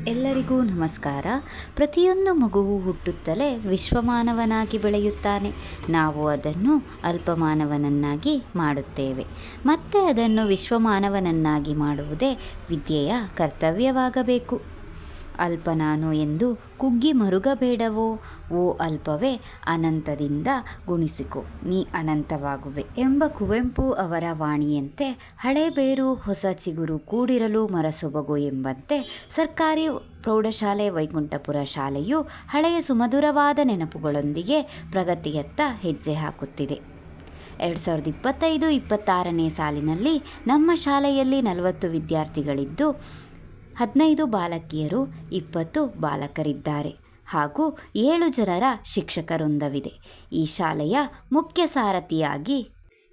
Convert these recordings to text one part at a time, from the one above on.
ಎಲ್ಲರಿಗೂ ನಮಸ್ಕಾರ. ಪ್ರತಿಯೊಂದು ಮಗುವು ಹುಟ್ಟುತ್ತಲೇ ವಿಶ್ವಮಾನವನಾಗಿ ಬೆಳೆಯುತ್ತಾನೆ. ನಾವು ಅದನ್ನು ಅಲ್ಪಮಾನವನನ್ನಾಗಿ ಮಾಡುತ್ತೇವೆ. ಮತ್ತೆ ಅದನ್ನು ವಿಶ್ವಮಾನವನನ್ನಾಗಿ ಮಾಡುವುದೇ ವಿದ್ಯೆಯ ಕರ್ತವ್ಯವಾಗಬೇಕು. ಅಲ್ಪ ನಾನು ಎಂದು ಕುಗ್ಗಿ ಮರುಗಬೇಡವೋ, ಓ ಅಲ್ಪವೇ ಅನಂತದಿಂದ ಗುಣಿಸಿಕೊ ನೀ ಅನಂತವಾಗುವೆ ಎಂಬ ಕುವೆಂಪು ಅವರ ವಾಣಿಯಂತೆ ಹಳೆ ಬೇರು ಹೊಸ ಚಿಗುರು ಕೂಡಿರಲು ಮರಸೊಬಗು ಎಂಬಂತೆ ಸರ್ಕಾರಿ ಪ್ರೌಢಶಾಲೆ ವೈಕುಂಠಪುರ ಶಾಲೆಯು ಹಳೆಯ ಸುಮಧುರವಾದ ನೆನಪುಗಳೊಂದಿಗೆ ಪ್ರಗತಿಯತ್ತ ಹೆಜ್ಜೆ ಹಾಕುತ್ತಿದೆ. 2025-26ನೇ ಸಾಲಿನಲ್ಲಿ ನಮ್ಮ ಶಾಲೆಯಲ್ಲಿ 40 ವಿದ್ಯಾರ್ಥಿಗಳಿದ್ದು 15 ಬಾಲಕಿಯರು 20 ಬಾಲಕರಿದ್ದಾರೆ ಹಾಗೂ 7 ಜನರ ಶಿಕ್ಷಕವೃಂದವಿದೆ. ಈ ಶಾಲೆಯ ಮುಖ್ಯ ಸಾರಥಿಯಾಗಿ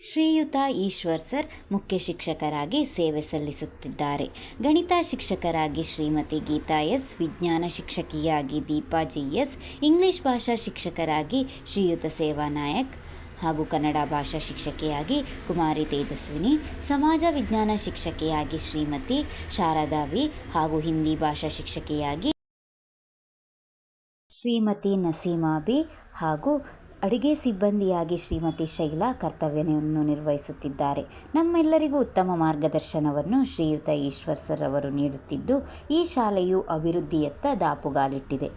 ಶ್ರೀಯುತ ಈಶ್ವರ್ ಸರ್ ಮುಖ್ಯ ಶಿಕ್ಷಕರಾಗಿ ಸೇವೆ ಸಲ್ಲಿಸುತ್ತಿದ್ದಾರೆ. ಗಣಿತ ಶಿಕ್ಷಕರಾಗಿ ಶ್ರೀಮತಿ ಗೀತಾ ಎಸ್, ವಿಜ್ಞಾನ ಶಿಕ್ಷಕಿಯಾಗಿ ದೀಪಾ GS, ಇಂಗ್ಲಿಷ್ ಭಾಷಾ ಶಿಕ್ಷಕರಾಗಿ ಶ್ರೀಯುತ ಸೇವಾ ನಾಯಕ್ ಹಾಗೂ ಕನ್ನಡ ಭಾಷಾ ಶಿಕ್ಷಕಿಯಾಗಿ ಕುಮಾರಿ ತೇಜಸ್ವಿನಿ, ಸಮಾಜ ವಿಜ್ಞಾನ ಶಿಕ್ಷಕಿಯಾಗಿ ಶ್ರೀಮತಿ ಶಾರದಾ ವಿ ಹಾಗೂ ಹಿಂದಿ ಭಾಷಾ ಶಿಕ್ಷಕಿಯಾಗಿ ಶ್ರೀಮತಿ ನಸೀಮಾ ಬಿ ಹಾಗೂ ಅಡುಗೆ ಸಿಬ್ಬಂದಿಯಾಗಿ ಶ್ರೀಮತಿ ಶೈಲಾ ಕರ್ತವ್ಯವನ್ನು ನಿರ್ವಹಿಸುತ್ತಿದ್ದಾರೆ. ನಮ್ಮೆಲ್ಲರಿಗೂ ಉತ್ತಮ ಮಾರ್ಗದರ್ಶನವನ್ನು ಶ್ರೀಯುತ ಈಶ್ವರ್ ಸರ್ ಅವರು ನೀಡುತ್ತಿದ್ದು, ಈ ಶಾಲೆಯು ಅಭಿವೃದ್ಧಿಯತ್ತ ದಾಪುಗಾಲಿಟ್ಟಿದೆ.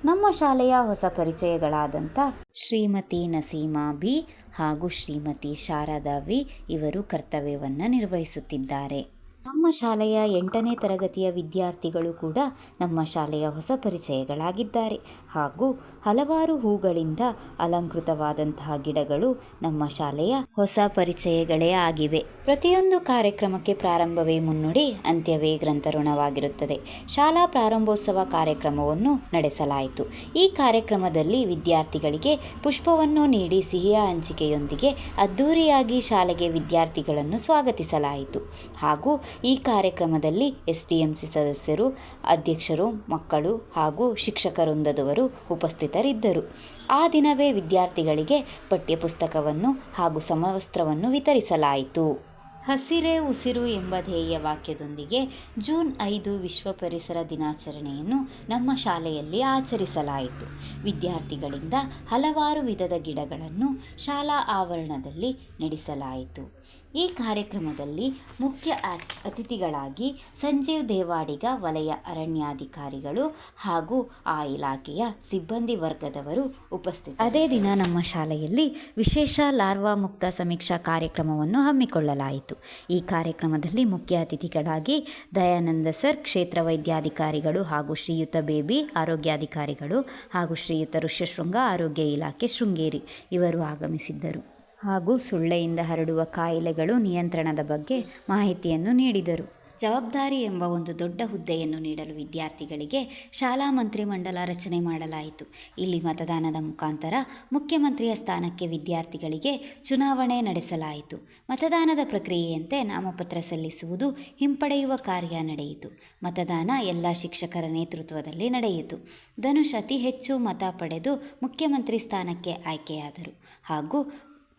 ನಮ್ಮ ಶಾಲೆಯ ಹೊಸ ಪರಿಚಯಗಳಾದಂಥ ಶ್ರೀಮತಿ ನಸೀಮಾ ಬಿ ಹಾಗೂ ಶ್ರೀಮತಿ ಶಾರದಾ ವಿ ಇವರು ಕರ್ತವ್ಯವನ್ನು ನಿರ್ವಹಿಸುತ್ತಿದ್ದಾರೆ. ನಮ್ಮ ಶಾಲೆಯ 8ನೇ ತರಗತಿಯ ವಿದ್ಯಾರ್ಥಿಗಳು ಕೂಡ ನಮ್ಮ ಶಾಲೆಯ ಹೊಸ ಪರಿಚಯಗಳಾಗಿದ್ದಾರೆ ಹಾಗೂ ಹಲವಾರು ಹೂಗಳಿಂದ ಅಲಂಕೃತವಾದಂತಹ ಗಿಡಗಳು ನಮ್ಮ ಶಾಲೆಯ ಹೊಸ ಪರಿಚಯಗಳೇ ಆಗಿವೆ. ಪ್ರತಿಯೊಂದು ಕಾರ್ಯಕ್ರಮಕ್ಕೆ ಪ್ರಾರಂಭವೇ ಮುನ್ನುಡಿ, ಅಂತ್ಯವೇ ಗ್ರಂಥಋಣವಾಗಿರುತ್ತದೆ. ಶಾಲಾ ಪ್ರಾರಂಭೋತ್ಸವ ಕಾರ್ಯಕ್ರಮವನ್ನು ನಡೆಸಲಾಯಿತು. ಈ ಕಾರ್ಯಕ್ರಮದಲ್ಲಿ ವಿದ್ಯಾರ್ಥಿಗಳಿಗೆ ಪುಷ್ಪವನ್ನು ನೀಡಿ ಸಿಹಿಯ ಹಂಚಿಕೆಯೊಂದಿಗೆ ಅದ್ಧೂರಿಯಾಗಿ ಶಾಲೆಗೆ ವಿದ್ಯಾರ್ಥಿಗಳನ್ನು ಸ್ವಾಗತಿಸಲಾಯಿತು ಹಾಗೂ ಈ ಕಾರ್ಯಕ್ರಮದಲ್ಲಿ SDMC ಸದಸ್ಯರು, ಅಧ್ಯಕ್ಷರು, ಮಕ್ಕಳು ಹಾಗೂ ಶಿಕ್ಷಕವೃಂದದವರು ಉಪಸ್ಥಿತರಿದ್ದರು. ಆ ದಿನವೇ ವಿದ್ಯಾರ್ಥಿಗಳಿಗೆ ಪಠ್ಯಪುಸ್ತಕವನ್ನು ಹಾಗೂ ಸಮವಸ್ತ್ರವನ್ನು ವಿತರಿಸಲಾಯಿತು. ಹಸಿರೇ ಉಸಿರು ಎಂಬ ಧ್ಯೇಯ ವಾಕ್ಯದೊಂದಿಗೆ ಜೂನ್ 5 ವಿಶ್ವ ಪರಿಸರ ದಿನಾಚರಣೆಯನ್ನು ನಮ್ಮ ಶಾಲೆಯಲ್ಲಿ ಆಚರಿಸಲಾಯಿತು. ವಿದ್ಯಾರ್ಥಿಗಳಿಂದ ಹಲವಾರು ವಿಧದ ಗಿಡಗಳನ್ನು ಶಾಲಾ ಆವರಣದಲ್ಲಿ ನೆಡಿಸಲಾಯಿತು. ಈ ಕಾರ್ಯಕ್ರಮದಲ್ಲಿ ಮುಖ್ಯ ಅತಿಥಿಗಳಾಗಿ ಸಂಜೀವ್ ದೇವಾಡಿಗ ವಲಯ ಅರಣ್ಯಾಧಿಕಾರಿಗಳು ಹಾಗೂ ಆ ಇಲಾಖೆಯ ಸಿಬ್ಬಂದಿ ವರ್ಗದವರು ಉಪಸ್ಥಿತರು. ಅದೇ ದಿನ ನಮ್ಮ ಶಾಲೆಯಲ್ಲಿ ವಿಶೇಷ ಲಾರ್ವಾ ಮುಕ್ತ ಸಮೀಕ್ಷಾ ಕಾರ್ಯಕ್ರಮವನ್ನು ಹಮ್ಮಿಕೊಳ್ಳಲಾಯಿತು. ಈ ಕಾರ್ಯಕ್ರಮದಲ್ಲಿ ಮುಖ್ಯ ಅತಿಥಿಗಳಾಗಿ ದಯಾನಂದ ಸರ್ ಕ್ಷೇತ್ರ ವೈದ್ಯಾಧಿಕಾರಿಗಳು ಹಾಗೂ ಶ್ರೀಯುತ ಬೇಬಿ ಆರೋಗ್ಯಾಧಿಕಾರಿಗಳು ಹಾಗೂ ಶ್ರೀಯುತ ಋಷ್ಯಶೃಂಗ ಆರೋಗ್ಯ ಇಲಾಖೆ ಶೃಂಗೇರಿ ಇವರು ಆಗಮಿಸಿದ್ದರು ಹಾಗೂ ಸೊಳ್ಳೆಯಿಂದ ಹರಡುವ ಕಾಯಿಲೆಗಳು ನಿಯಂತ್ರಣದ ಬಗ್ಗೆ ಮಾಹಿತಿಯನ್ನು ನೀಡಿದರು. ಜವಾಬ್ದಾರಿ ಎಂಬ ಒಂದು ದೊಡ್ಡ ಹುದ್ದೆಯನ್ನು ನೀಡಲು ವಿದ್ಯಾರ್ಥಿಗಳಿಗೆ ಶಾಲಾ ಮಂತ್ರಿಮಂಡಲ ರಚನೆ ಮಾಡಲಾಯಿತು. ಇಲ್ಲಿ ಮತದಾನದ ಮುಖಾಂತರ ಮುಖ್ಯಮಂತ್ರಿಯ ಸ್ಥಾನಕ್ಕೆ ವಿದ್ಯಾರ್ಥಿಗಳಿಗೆ ಚುನಾವಣೆ ನಡೆಸಲಾಯಿತು. ಮತದಾನದ ಪ್ರಕ್ರಿಯೆಯಂತೆ ನಾಮಪತ್ರ ಸಲ್ಲಿಸುವುದು, ಹಿಂಪಡೆಯುವ ಕಾರ್ಯ ನಡೆಯಿತು. ಮತದಾನ ಎಲ್ಲ ಶಿಕ್ಷಕರ ನೇತೃತ್ವದಲ್ಲಿ ನಡೆಯಿತು. ಧನುಷ್ ಅತಿ ಹೆಚ್ಚು ಮತ ಪಡೆದು ಮುಖ್ಯಮಂತ್ರಿ ಸ್ಥಾನಕ್ಕೆ ಆಯ್ಕೆಯಾದರು ಹಾಗೂ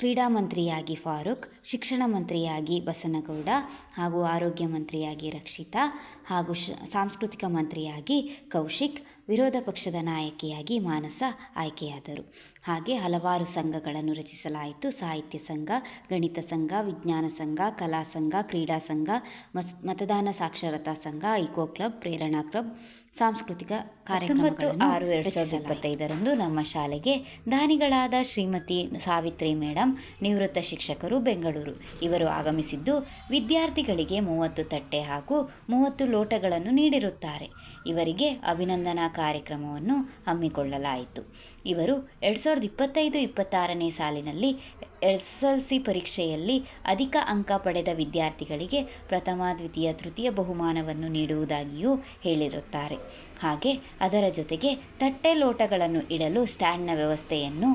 ಕ್ರೀಡಾ ಮಂತ್ರಿಯಾಗಿ ಫಾರೂಕ್, ಶಿಕ್ಷಣ ಮಂತ್ರಿಯಾಗಿ ಬಸನಗೌಡ ಹಾಗೂ ಆರೋಗ್ಯ ಮಂತ್ರಿಯಾಗಿ ರಕ್ಷಿತಾ ಹಾಗೂ ಸಾಂಸ್ಕೃತಿಕ ಮಂತ್ರಿಯಾಗಿ ಕೌಶಿಕ್, ವಿರೋಧ ಪಕ್ಷದ ನಾಯಕಿಯಾಗಿ ಮಾನಸ ಆಯ್ಕೆಯಾದರು. ಹಾಗೆ ಹಲವಾರು ಸಂಘಗಳನ್ನು ರಚಿಸಲಾಯಿತು. ಸಾಹಿತ್ಯ ಸಂಘ, ಗಣಿತ ಸಂಘ, ವಿಜ್ಞಾನ ಸಂಘ, ಕಲಾ ಸಂಘ, ಕ್ರೀಡಾ ಸಂಘ, ಮತದಾನ ಸಾಕ್ಷರತಾ ಸಂಘ, ಇಕೋ ಕ್ಲಬ್, ಪ್ರೇರಣಾ ಕ್ಲಬ್, ಸಾಂಸ್ಕೃತಿಕ ಕಾರ್ಯಕ್ರಮಗಳನ್ನು 19/6/2025 ನಮ್ಮ ಶಾಲೆಗೆ ದಾನಿಗಳಾದ ಶ್ರೀಮತಿ ಸಾವಿತ್ರಿ ಮೇಡಮ್, ನಿವೃತ್ತ ಶಿಕ್ಷಕರು, ಬೆಂಗಳೂರು ಇವರು ಆಗಮಿಸಿದ್ದು ವಿದ್ಯಾರ್ಥಿಗಳಿಗೆ 30 ತಟ್ಟೆ ಹಾಗೂ 30 ಲೋಟಗಳನ್ನು ನೀಡಿರುತ್ತಾರೆ. ಇವರಿಗೆ ಅಭಿನಂದನಾ ಕಾರ್ಯಕ್ರಮವನ್ನು ಹಮ್ಮಿಕೊಳ್ಳಲಾಯಿತು. ಇವರು 2025-26ನೇ ಸಾಲಿನಲ್ಲಿ SSLC ಪರೀಕ್ಷೆಯಲ್ಲಿ ಅಧಿಕ ಅಂಕ ಪಡೆದ ವಿದ್ಯಾರ್ಥಿಗಳಿಗೆ ಪ್ರಥಮ, ದ್ವಿತೀಯ, ತೃತೀಯ ಬಹುಮಾನವನ್ನು ನೀಡುವುದಾಗಿಯೂ ಹೇಳಿರುತ್ತಾರೆ. ಹಾಗೆ ಅದರ ಜೊತೆಗೆ ತಟ್ಟೆ ಲೋಟಗಳನ್ನು ಇಡಲು ಸ್ಟ್ಯಾಂಡ್ನ ವ್ಯವಸ್ಥೆಯನ್ನು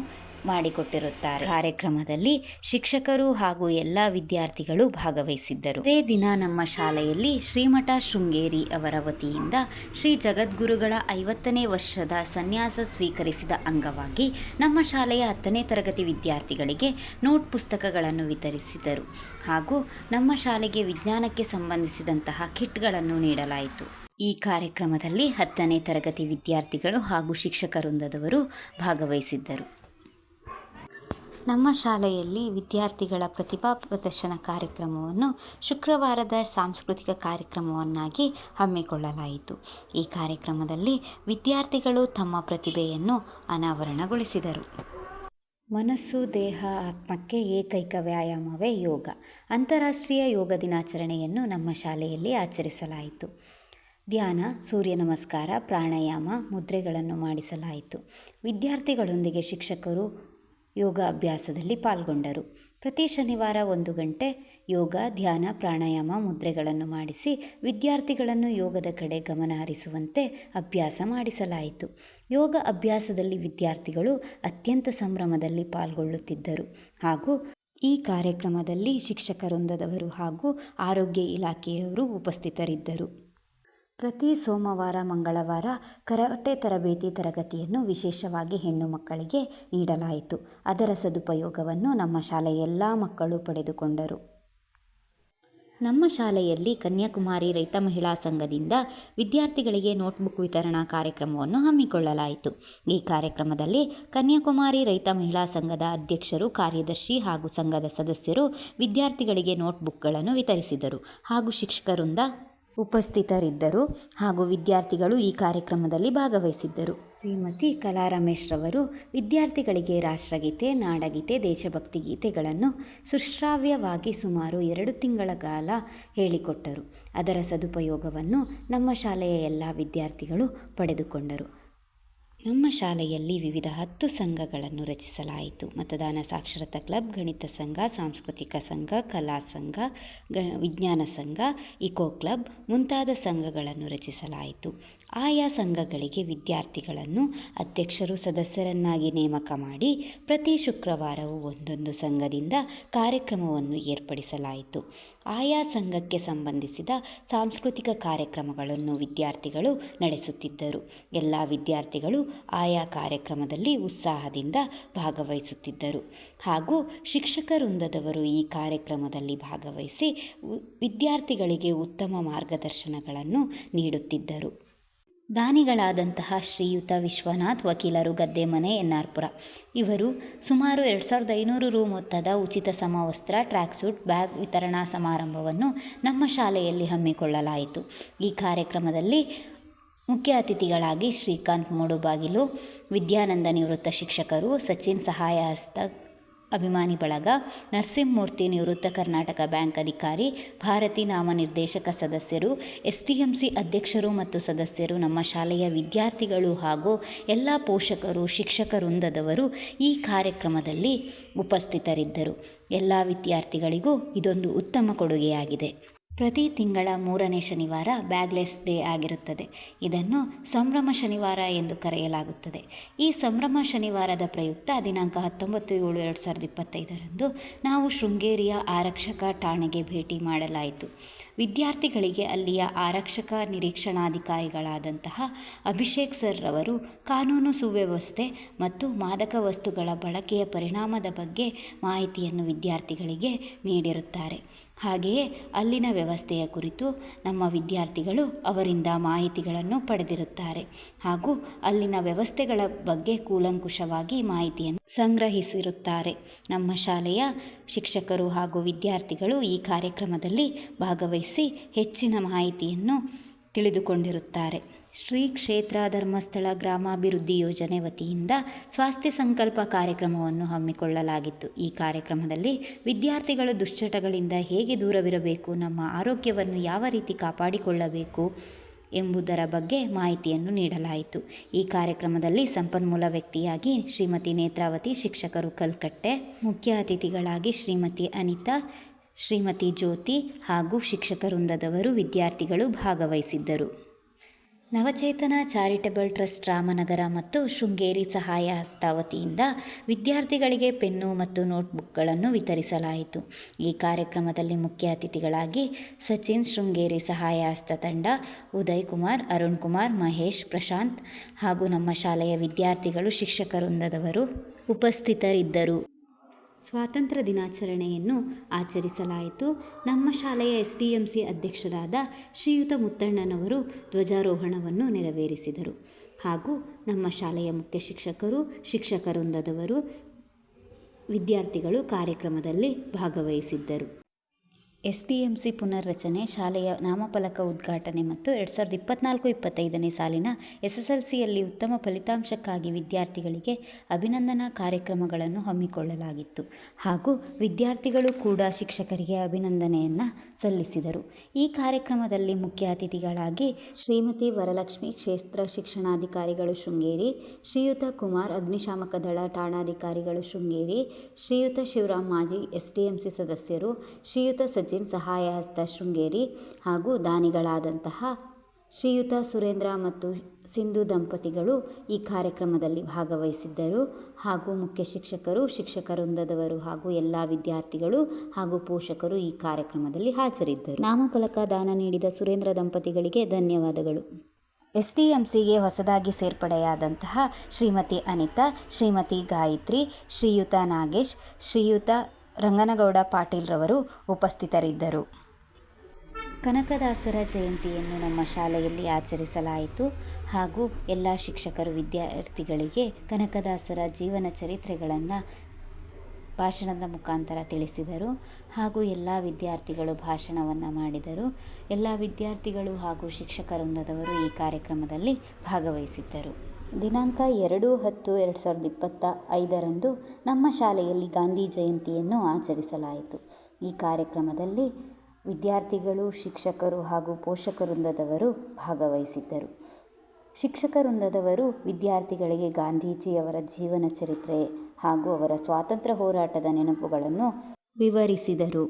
ಮಾಡಿಕೊಟ್ಟಿರುತ್ತಾರೆ. ಕಾರ್ಯಕ್ರಮದಲ್ಲಿ ಶಿಕ್ಷಕರು ಹಾಗೂ ಎಲ್ಲ ವಿದ್ಯಾರ್ಥಿಗಳು ಭಾಗವಹಿಸಿದ್ದರು. ಅದೇ ದಿನ ನಮ್ಮ ಶಾಲೆಯಲ್ಲಿ ಶ್ರೀಮಠ ಶೃಂಗೇರಿ ಅವರ ವತಿಯಿಂದ ಶ್ರೀ ಜಗದ್ಗುರುಗಳ 50ನೇ ವರ್ಷದ ಸನ್ಯಾಸ ಸ್ವೀಕರಿಸಿದ ಅಂಗವಾಗಿ ನಮ್ಮ ಶಾಲೆಯ 10ನೇ ತರಗತಿ ವಿದ್ಯಾರ್ಥಿಗಳಿಗೆ ನೋಟ್ ಪುಸ್ತಕಗಳನ್ನು ವಿತರಿಸಿದರು ಹಾಗೂ ನಮ್ಮ ಶಾಲೆಗೆ ವಿಜ್ಞಾನಕ್ಕೆ ಸಂಬಂಧಿಸಿದಂತಹ ಕಿಟ್ಗಳನ್ನು ನೀಡಲಾಯಿತು. ಈ ಕಾರ್ಯಕ್ರಮದಲ್ಲಿ 10ನೇ ತರಗತಿ ವಿದ್ಯಾರ್ಥಿಗಳು ಹಾಗೂ ಶಿಕ್ಷಕ ವೃಂದದವರು ಭಾಗವಹಿಸಿದ್ದರು. ನಮ್ಮ ಶಾಲೆಯಲ್ಲಿ ವಿದ್ಯಾರ್ಥಿಗಳ ಪ್ರತಿಭಾ ಪ್ರದರ್ಶನ ಕಾರ್ಯಕ್ರಮವನ್ನು ಶುಕ್ರವಾರದ ಸಾಂಸ್ಕೃತಿಕ ಕಾರ್ಯಕ್ರಮವನ್ನಾಗಿ ಹಮ್ಮಿಕೊಳ್ಳಲಾಯಿತು. ಈ ಕಾರ್ಯಕ್ರಮದಲ್ಲಿ ವಿದ್ಯಾರ್ಥಿಗಳು ತಮ್ಮ ಪ್ರತಿಭೆಯನ್ನು ಅನಾವರಣಗೊಳಿಸಿದರು. ಮನಸ್ಸು, ದೇಹ, ಆತ್ಮಕ್ಕೆ ಏಕೈಕ ವ್ಯಾಯಾಮವೇ ಯೋಗ. ಅಂತಾರಾಷ್ಟ್ರೀಯ ಯೋಗ ದಿನಾಚರಣೆಯನ್ನು ನಮ್ಮ ಶಾಲೆಯಲ್ಲಿ ಆಚರಿಸಲಾಯಿತು. ಧ್ಯಾನ, ಸೂರ್ಯ ನಮಸ್ಕಾರ, ಪ್ರಾಣಾಯಾಮ, ಮುದ್ರೆಗಳನ್ನು ಮಾಡಿಸಲಾಯಿತು. ವಿದ್ಯಾರ್ಥಿಗಳೊಂದಿಗೆ ಶಿಕ್ಷಕರು ಯೋಗ ಅಭ್ಯಾಸದಲ್ಲಿ ಪಾಲ್ಗೊಂಡರು. ಪ್ರತಿ ಶನಿವಾರ 1 ಗಂಟೆ ಯೋಗ, ಧ್ಯಾನ, ಪ್ರಾಣಾಯಾಮ, ಮುದ್ರೆಗಳನ್ನು ಮಾಡಿಸಿ ವಿದ್ಯಾರ್ಥಿಗಳನ್ನು ಯೋಗದ ಕಡೆ ಗಮನ ಹರಿಸುವಂತೆ ಅಭ್ಯಾಸ ಮಾಡಿಸಲಾಯಿತು. ಯೋಗ ಅಭ್ಯಾಸದಲ್ಲಿ ವಿದ್ಯಾರ್ಥಿಗಳು ಅತ್ಯಂತ ಸಂಭ್ರಮದಲ್ಲಿ ಪಾಲ್ಗೊಳ್ಳುತ್ತಿದ್ದರು ಹಾಗೂ ಈ ಕಾರ್ಯಕ್ರಮದಲ್ಲಿ ಶಿಕ್ಷಕ ವೃಂದದವರು ಹಾಗೂ ಆರೋಗ್ಯ ಇಲಾಖೆಯವರು ಉಪಸ್ಥಿತರಿದ್ದರು. ಪ್ರತಿ ಸೋಮವಾರ, ಮಂಗಳವಾರ ಕರಾಟೆ ತರಬೇತಿ ತರಗತಿಯನ್ನು ವಿಶೇಷವಾಗಿ ಹೆಣ್ಣು ಮಕ್ಕಳಿಗೆ ನೀಡಲಾಯಿತು. ಅದರ ಸದುಪಯೋಗವನ್ನು ನಮ್ಮ ಶಾಲೆಯ ಎಲ್ಲ ಮಕ್ಕಳು ಪಡೆದುಕೊಂಡರು. ನಮ್ಮ ಶಾಲೆಯಲ್ಲಿ ಕನ್ಯಾಕುಮಾರಿ ರೈತ ಮಹಿಳಾ ಸಂಘದಿಂದ ವಿದ್ಯಾರ್ಥಿಗಳಿಗೆ ನೋಟ್ಬುಕ್ ವಿತರಣಾ ಕಾರ್ಯಕ್ರಮವನ್ನು ಹಮ್ಮಿಕೊಳ್ಳಲಾಯಿತು. ಈ ಕಾರ್ಯಕ್ರಮದಲ್ಲಿ ಕನ್ಯಾಕುಮಾರಿ ರೈತ ಮಹಿಳಾ ಸಂಘದ ಅಧ್ಯಕ್ಷರು, ಕಾರ್ಯದರ್ಶಿ ಹಾಗೂ ಸಂಘದ ಸದಸ್ಯರು ವಿದ್ಯಾರ್ಥಿಗಳಿಗೆ ನೋಟ್ಬುಕ್ಗಳನ್ನು ವಿತರಿಸಿದರು ಹಾಗೂ ಶಿಕ್ಷಕ ವೃಂದ ಉಪಸ್ಥಿತರಿದ್ದರು ಹಾಗೂ ವಿದ್ಯಾರ್ಥಿಗಳು ಈ ಕಾರ್ಯಕ್ರಮದಲ್ಲಿ ಭಾಗವಹಿಸಿದ್ದರು. ಶ್ರೀಮತಿ ಕಲಾ ರಮೇಶ್ ರವರು ವಿದ್ಯಾರ್ಥಿಗಳಿಗೆ ರಾಷ್ಟ್ರಗೀತೆ, ನಾಡಗೀತೆ, ದೇಶಭಕ್ತಿ ಗೀತೆಗಳನ್ನು ಸುಶ್ರಾವ್ಯವಾಗಿ ಸುಮಾರು 2 ತಿಂಗಳ ಕಾಲ ಹೇಳಿಕೊಟ್ಟರು. ಅದರ ಸದುಪಯೋಗವನ್ನು ನಮ್ಮ ಶಾಲೆಯ ಎಲ್ಲ ವಿದ್ಯಾರ್ಥಿಗಳು ಪಡೆದುಕೊಂಡರು. ನಮ್ಮ ಶಾಲೆಯಲ್ಲಿ ವಿವಿಧ 10 ಸಂಘಗಳನ್ನು ರಚಿಸಲಾಯಿತು. ಮತದಾನ ಸಾಕ್ಷರತಾ ಕ್ಲಬ್, ಗಣಿತ ಸಂಘ, ಸಾಂಸ್ಕೃತಿಕ ಸಂಘ, ಕಲಾ ಸಂಘ, ವಿಜ್ಞಾನ ಸಂಘ, ಇಕೋ ಕ್ಲಬ್ ಮುಂತಾದ ಸಂಘಗಳನ್ನು ರಚಿಸಲಾಯಿತು. ಆಯಾ ಸಂಘಗಳಿಗೆ ವಿದ್ಯಾರ್ಥಿಗಳನ್ನು ಅಧ್ಯಕ್ಷರು, ಸದಸ್ಯರನ್ನಾಗಿ ನೇಮಕ ಮಾಡಿ ಪ್ರತಿ ಶುಕ್ರವಾರವೂ ಒಂದೊಂದು ಸಂಘದಿಂದ ಕಾರ್ಯಕ್ರಮವನ್ನು ಏರ್ಪಡಿಸಲಾಯಿತು. ಆಯಾ ಸಂಘಕ್ಕೆ ಸಂಬಂಧಿಸಿದ ಸಾಂಸ್ಕೃತಿಕ ಕಾರ್ಯಕ್ರಮಗಳನ್ನು ವಿದ್ಯಾರ್ಥಿಗಳು ನಡೆಸುತ್ತಿದ್ದರು. ಎಲ್ಲ ವಿದ್ಯಾರ್ಥಿಗಳು ಆಯಾ ಕಾರ್ಯಕ್ರಮದಲ್ಲಿ ಉತ್ಸಾಹದಿಂದ ಭಾಗವಹಿಸುತ್ತಿದ್ದರು ಹಾಗೂ ಶಿಕ್ಷಕ ವೃಂದದವರು ಈ ಕಾರ್ಯಕ್ರಮದಲ್ಲಿ ಭಾಗವಹಿಸಿ ವಿದ್ಯಾರ್ಥಿಗಳಿಗೆ ಉತ್ತಮ ಮಾರ್ಗದರ್ಶನಗಳನ್ನು ನೀಡುತ್ತಿದ್ದರು. ದಾನಿಗಳಾದಂತಹ ಶ್ರೀಯುತ ವಿಶ್ವನಾಥ್, ವಕೀಲರು, ಗದ್ದೆಮನೆ, ಎನ್.ಆರ್.ಪುರ ಇವರು ಸುಮಾರು 2500 ರು ಮೊತ್ತದ ಉಚಿತ ಸಮವಸ್ತ್ರ, ಟ್ರ್ಯಾಕ್ ಸೂಟ್, ಬ್ಯಾಗ್ ವಿತರಣಾ ಸಮಾರಂಭವನ್ನು ನಮ್ಮ ಶಾಲೆಯಲ್ಲಿ ಹಮ್ಮಿಕೊಳ್ಳಲಾಯಿತು. ಈ ಕಾರ್ಯಕ್ರಮದಲ್ಲಿ ಮುಖ್ಯ ಅತಿಥಿಗಳಾಗಿ ಶ್ರೀಕಾಂತ್ ಮೂಡುಬಾಗಿಲು, ವಿದ್ಯಾನಂದ ನಿವೃತ್ತ ಶಿಕ್ಷಕರು, ಸಚಿನ್ ಸಹಾಯ ಹಸ್ತ ಅಭಿಮಾನಿ ಬಳಗ, ನರಸಿಂಹಮೂರ್ತಿ ನಿವೃತ್ತ ಕರ್ನಾಟಕ ಬ್ಯಾಂಕ್ ಅಧಿಕಾರಿ, ಭಾರತಿ ನಾಮನಿರ್ದೇಶಕ ಸದಸ್ಯರು, STMC ಅಧ್ಯಕ್ಷರು ಮತ್ತು ಸದಸ್ಯರು, ನಮ್ಮ ಶಾಲೆಯ ವಿದ್ಯಾರ್ಥಿಗಳು ಹಾಗೂ ಎಲ್ಲ ಪೋಷಕರು, ಶಿಕ್ಷಕ ವೃಂದದವರು ಈ ಕಾರ್ಯಕ್ರಮದಲ್ಲಿ ಉಪಸ್ಥಿತರಿದ್ದರು. ಎಲ್ಲ ವಿದ್ಯಾರ್ಥಿಗಳಿಗೂ ಇದೊಂದು ಉತ್ತಮ ಕೊಡುಗೆಯಾಗಿದೆ. ಪ್ರತಿ ತಿಂಗಳ 3ನೇ ಶನಿವಾರ ಬ್ಯಾಗ್ಲೆಸ್ ಡೇ ಆಗಿರುತ್ತದೆ. ಇದನ್ನು ಸಂಭ್ರಮ ಶನಿವಾರ ಎಂದು ಕರೆಯಲಾಗುತ್ತದೆ. ಈ ಸಂಭ್ರಮ ಶನಿವಾರದ ಪ್ರಯುಕ್ತ ದಿನಾಂಕ 19/7/2025 ನಾವು ಶೃಂಗೇರಿಯ ಆರಕ್ಷಕ ಠಾಣೆಗೆ ಭೇಟಿ ಮಾಡಲಾಯಿತು. ವಿದ್ಯಾರ್ಥಿಗಳಿಗೆ ಅಲ್ಲಿಯ ಆರಕ್ಷಕ ನಿರೀಕ್ಷಣಾಧಿಕಾರಿಗಳಾದಂತಹ ಅಭಿಷೇಕ್ ಸರ್ ರವರು ಕಾನೂನು ಸುವ್ಯವಸ್ಥೆ ಮತ್ತು ಮಾದಕ ವಸ್ತುಗಳ ಬಳಕೆಯ ಪರಿಣಾಮದ ಬಗ್ಗೆ ಮಾಹಿತಿಯನ್ನು ವಿದ್ಯಾರ್ಥಿಗಳಿಗೆ ನೀಡಿರುತ್ತಾರೆ. ಹಾಗೆಯೇ ಅಲ್ಲಿನ ವ್ಯವಸ್ಥೆಯ ಕುರಿತು ನಮ್ಮ ವಿದ್ಯಾರ್ಥಿಗಳು ಅವರಿಂದ ಮಾಹಿತಿಗಳನ್ನು ಪಡೆದಿರುತ್ತಾರೆ ಹಾಗೂ ಅಲ್ಲಿನ ವ್ಯವಸ್ಥೆಗಳ ಬಗ್ಗೆ ಕೂಲಂಕುಷವಾಗಿ ಮಾಹಿತಿಯನ್ನು ಸಂಗ್ರಹಿಸಿರುತ್ತಾರೆ. ನಮ್ಮ ಶಾಲೆಯ ಶಿಕ್ಷಕರು ಹಾಗೂ ವಿದ್ಯಾರ್ಥಿಗಳು ಈ ಕಾರ್ಯಕ್ರಮದಲ್ಲಿ ಭಾಗವಹಿಸಿ ಹೆಚ್ಚಿನ ಮಾಹಿತಿಯನ್ನು ತಿಳಿದುಕೊಂಡಿರುತ್ತಾರೆ. ಶ್ರೀ ಕ್ಷೇತ್ರ ಧರ್ಮಸ್ಥಳ ಗ್ರಾಮಾಭಿವೃದ್ಧಿ ಯೋಜನೆ ವತಿಯಿಂದ ಸ್ವಾಸ್ಥ್ಯ ಸಂಕಲ್ಪ ಕಾರ್ಯಕ್ರಮವನ್ನು ಹಮ್ಮಿಕೊಳ್ಳಲಾಗಿತ್ತು. ಈ ಕಾರ್ಯಕ್ರಮದಲ್ಲಿ ವಿದ್ಯಾರ್ಥಿಗಳು ದುಶ್ಚಟಗಳಿಂದ ಹೇಗೆ ದೂರವಿರಬೇಕು, ನಮ್ಮ ಆರೋಗ್ಯವನ್ನು ಯಾವ ರೀತಿ ಕಾಪಾಡಿಕೊಳ್ಳಬೇಕು ಎಂಬುದರ ಬಗ್ಗೆ ಮಾಹಿತಿಯನ್ನು ನೀಡಲಾಯಿತು. ಈ ಕಾರ್ಯಕ್ರಮದಲ್ಲಿ ಸಂಪನ್ಮೂಲ ವ್ಯಕ್ತಿಯಾಗಿ ಶ್ರೀಮತಿ ನೇತ್ರಾವತಿ, ಶಿಕ್ಷಕರು ಕಲ್ಕಟ್ಟೆ, ಮುಖ್ಯ ಅತಿಥಿಗಳಾಗಿ ಶ್ರೀಮತಿ ಅನಿತಾ, ಶ್ರೀಮತಿ ಜ್ಯೋತಿ ಹಾಗೂ ಶಿಕ್ಷಕ ವೃಂದದವರು, ವಿದ್ಯಾರ್ಥಿಗಳು ಭಾಗವಹಿಸಿದ್ದರು. ನವಚೇತನ ಚಾರಿಟಬಲ್ ಟ್ರಸ್ಟ್ ರಾಮನಗರ ಮತ್ತು ಶೃಂಗೇರಿ ಸಹಾಯ ಹಸ್ತ ವತಿಯಿಂದ ವಿದ್ಯಾರ್ಥಿಗಳಿಗೆ ಪೆನ್ನು ಮತ್ತು ನೋಟ್ಬುಕ್ಗಳನ್ನು ವಿತರಿಸಲಾಯಿತು. ಈ ಕಾರ್ಯಕ್ರಮದಲ್ಲಿ ಮುಖ್ಯ ಅತಿಥಿಗಳಾಗಿ ಸಚಿನ್, ಶೃಂಗೇರಿ ಸಹಾಯ ಹಸ್ತ ತಂಡ, ಉದಯ್ ಕುಮಾರ್, ಅರುಣ್ ಕುಮಾರ್, ಮಹೇಶ್, ಪ್ರಶಾಂತ್ ಹಾಗೂ ನಮ್ಮ ಶಾಲೆಯ ವಿದ್ಯಾರ್ಥಿಗಳು, ಶಿಕ್ಷಕ ವೃಂದದವರು ಉಪಸ್ಥಿತರಿದ್ದರು. ಸ್ವಾತಂತ್ರ್ಯ ದಿನಾಚರಣೆಯನ್ನು ಆಚರಿಸಲಾಯಿತು. ನಮ್ಮ ಶಾಲೆಯ SDMC ಅಧ್ಯಕ್ಷರಾದ ಶ್ರೀಯುತ ಮುತ್ತಣ್ಣನವರು ಧ್ವಜಾರೋಹಣವನ್ನು ನೆರವೇರಿಸಿದರು. ಹಾಗೂ ನಮ್ಮ ಶಾಲೆಯ ಮುಖ್ಯ ಶಿಕ್ಷಕರು, ಶಿಕ್ಷಕ ವೃಂದದವರು, ವಿದ್ಯಾರ್ಥಿಗಳು ಕಾರ್ಯಕ್ರಮದಲ್ಲಿ ಭಾಗವಹಿಸಿದ್ದರು. SDMC ಪುನರ್ರಚನೆ, ಶಾಲೆಯ ನಾಮಫಲಕ ಉದ್ಘಾಟನೆ ಮತ್ತು 2024-25ನೇ ಸಾಲಿನ SSLCಯಲ್ಲಿ ಉತ್ತಮ ಫಲಿತಾಂಶಕ್ಕಾಗಿ ವಿದ್ಯಾರ್ಥಿಗಳಿಗೆ ಅಭಿನಂದನಾ ಕಾರ್ಯಕ್ರಮಗಳನ್ನು ಹಮ್ಮಿಕೊಳ್ಳಲಾಗಿತ್ತು. ಹಾಗೂ ವಿದ್ಯಾರ್ಥಿಗಳು ಕೂಡ ಶಿಕ್ಷಕರಿಗೆ ಅಭಿನಂದನೆಯನ್ನು ಸಲ್ಲಿಸಿದರು. ಈ ಕಾರ್ಯಕ್ರಮದಲ್ಲಿ ಮುಖ್ಯ ಅತಿಥಿಗಳಾಗಿ ಶ್ರೀಮತಿ ವರಲಕ್ಷ್ಮಿ, ಕ್ಷೇತ್ರ ಶಿಕ್ಷಣಾಧಿಕಾರಿಗಳು ಶೃಂಗೇರಿ, ಶ್ರೀಯುತ ಕುಮಾರ್, ಅಗ್ನಿಶಾಮಕ ದಳ ಠಾಣಾಧಿಕಾರಿಗಳು ಶೃಂಗೇರಿ, ಶ್ರೀಯುತ ಶಿವರಾಮ್, ಮಾಜಿ SDMC ಸದಸ್ಯರು, ಶ್ರೀಯುತ ಸಚಿನ್, ಸಹಾಯ ಹಸ್ತ ಶೃಂಗೇರಿ, ಹಾಗೂ ದಾನಿಗಳಾದಂತಹ ಶ್ರೀಯುತ ಸುರೇಂದ್ರ ಮತ್ತು ಸಿಂಧು ದಂಪತಿಗಳು ಈ ಕಾರ್ಯಕ್ರಮದಲ್ಲಿ ಭಾಗವಹಿಸಿದ್ದರು. ಹಾಗೂ ಮುಖ್ಯ ಶಿಕ್ಷಕರು, ಶಿಕ್ಷಕ ವೃಂದದವರು ಹಾಗೂ ಎಲ್ಲ ವಿದ್ಯಾರ್ಥಿಗಳು ಹಾಗೂ ಪೋಷಕರು ಈ ಕಾರ್ಯಕ್ರಮದಲ್ಲಿ ಹಾಜರಿದ್ದರು. ನಾಮಫಲಕ ದಾನ ನೀಡಿದ ಸುರೇಂದ್ರ ದಂಪತಿಗಳಿಗೆ ಧನ್ಯವಾದಗಳು. SDMCಗೆ ಹೊಸದಾಗಿ ಸೇರ್ಪಡೆಯಾದಂತಹ ಶ್ರೀಮತಿ ಅನಿತಾ, ಶ್ರೀಮತಿ ಗಾಯತ್ರಿ, ಶ್ರೀಯುತ ನಾಗೇಶ್, ಶ್ರೀಯುತ ರಂಗನಗೌಡ ಪಾಟೀಲ್ರವರು ಉಪಸ್ಥಿತರಿದ್ದರು. ಕನಕದಾಸರ ಜಯಂತಿಯನ್ನು ನಮ್ಮ ಶಾಲೆಯಲ್ಲಿ ಆಚರಿಸಲಾಯಿತು. ಹಾಗೂ ಎಲ್ಲ ಶಿಕ್ಷಕರು ವಿದ್ಯಾರ್ಥಿಗಳಿಗೆ ಕನಕದಾಸರ ಜೀವನ ಚರಿತ್ರೆಗಳನ್ನು ಭಾಷಣದ ಮುಖಾಂತರ ತಿಳಿಸಿದರು. ಹಾಗೂ ಎಲ್ಲ ವಿದ್ಯಾರ್ಥಿಗಳು ಭಾಷಣವನ್ನು ಮಾಡಿದರು. ಎಲ್ಲ ವಿದ್ಯಾರ್ಥಿಗಳು ಹಾಗೂ ಶಿಕ್ಷಕ ವೃಂದದವರು ಈ ಕಾರ್ಯಕ್ರಮದಲ್ಲಿ ಭಾಗವಹಿಸಿದ್ದರು. ದಿನಾಂಕ 2/10/2025ರಂದು ನಮ್ಮ ಶಾಲೆಯಲ್ಲಿ ಗಾಂಧಿ ಜಯಂತಿಯನ್ನು ಆಚರಿಸಲಾಯಿತು. ಈ ಕಾರ್ಯಕ್ರಮದಲ್ಲಿ ವಿದ್ಯಾರ್ಥಿಗಳು, ಶಿಕ್ಷಕರು ಹಾಗೂ ಪೋಷಕ ವೃಂದದವರು ಭಾಗವಹಿಸಿದ್ದರು. ಶಿಕ್ಷಕ ವೃಂದದವರು ವಿದ್ಯಾರ್ಥಿಗಳಿಗೆ ಗಾಂಧೀಜಿಯವರ ಜೀವನ ಚರಿತ್ರೆ ಹಾಗೂ ಅವರ ಸ್ವಾತಂತ್ರ್ಯ ಹೋರಾಟದ ನೆನಪುಗಳನ್ನು ವಿವರಿಸಿದರು.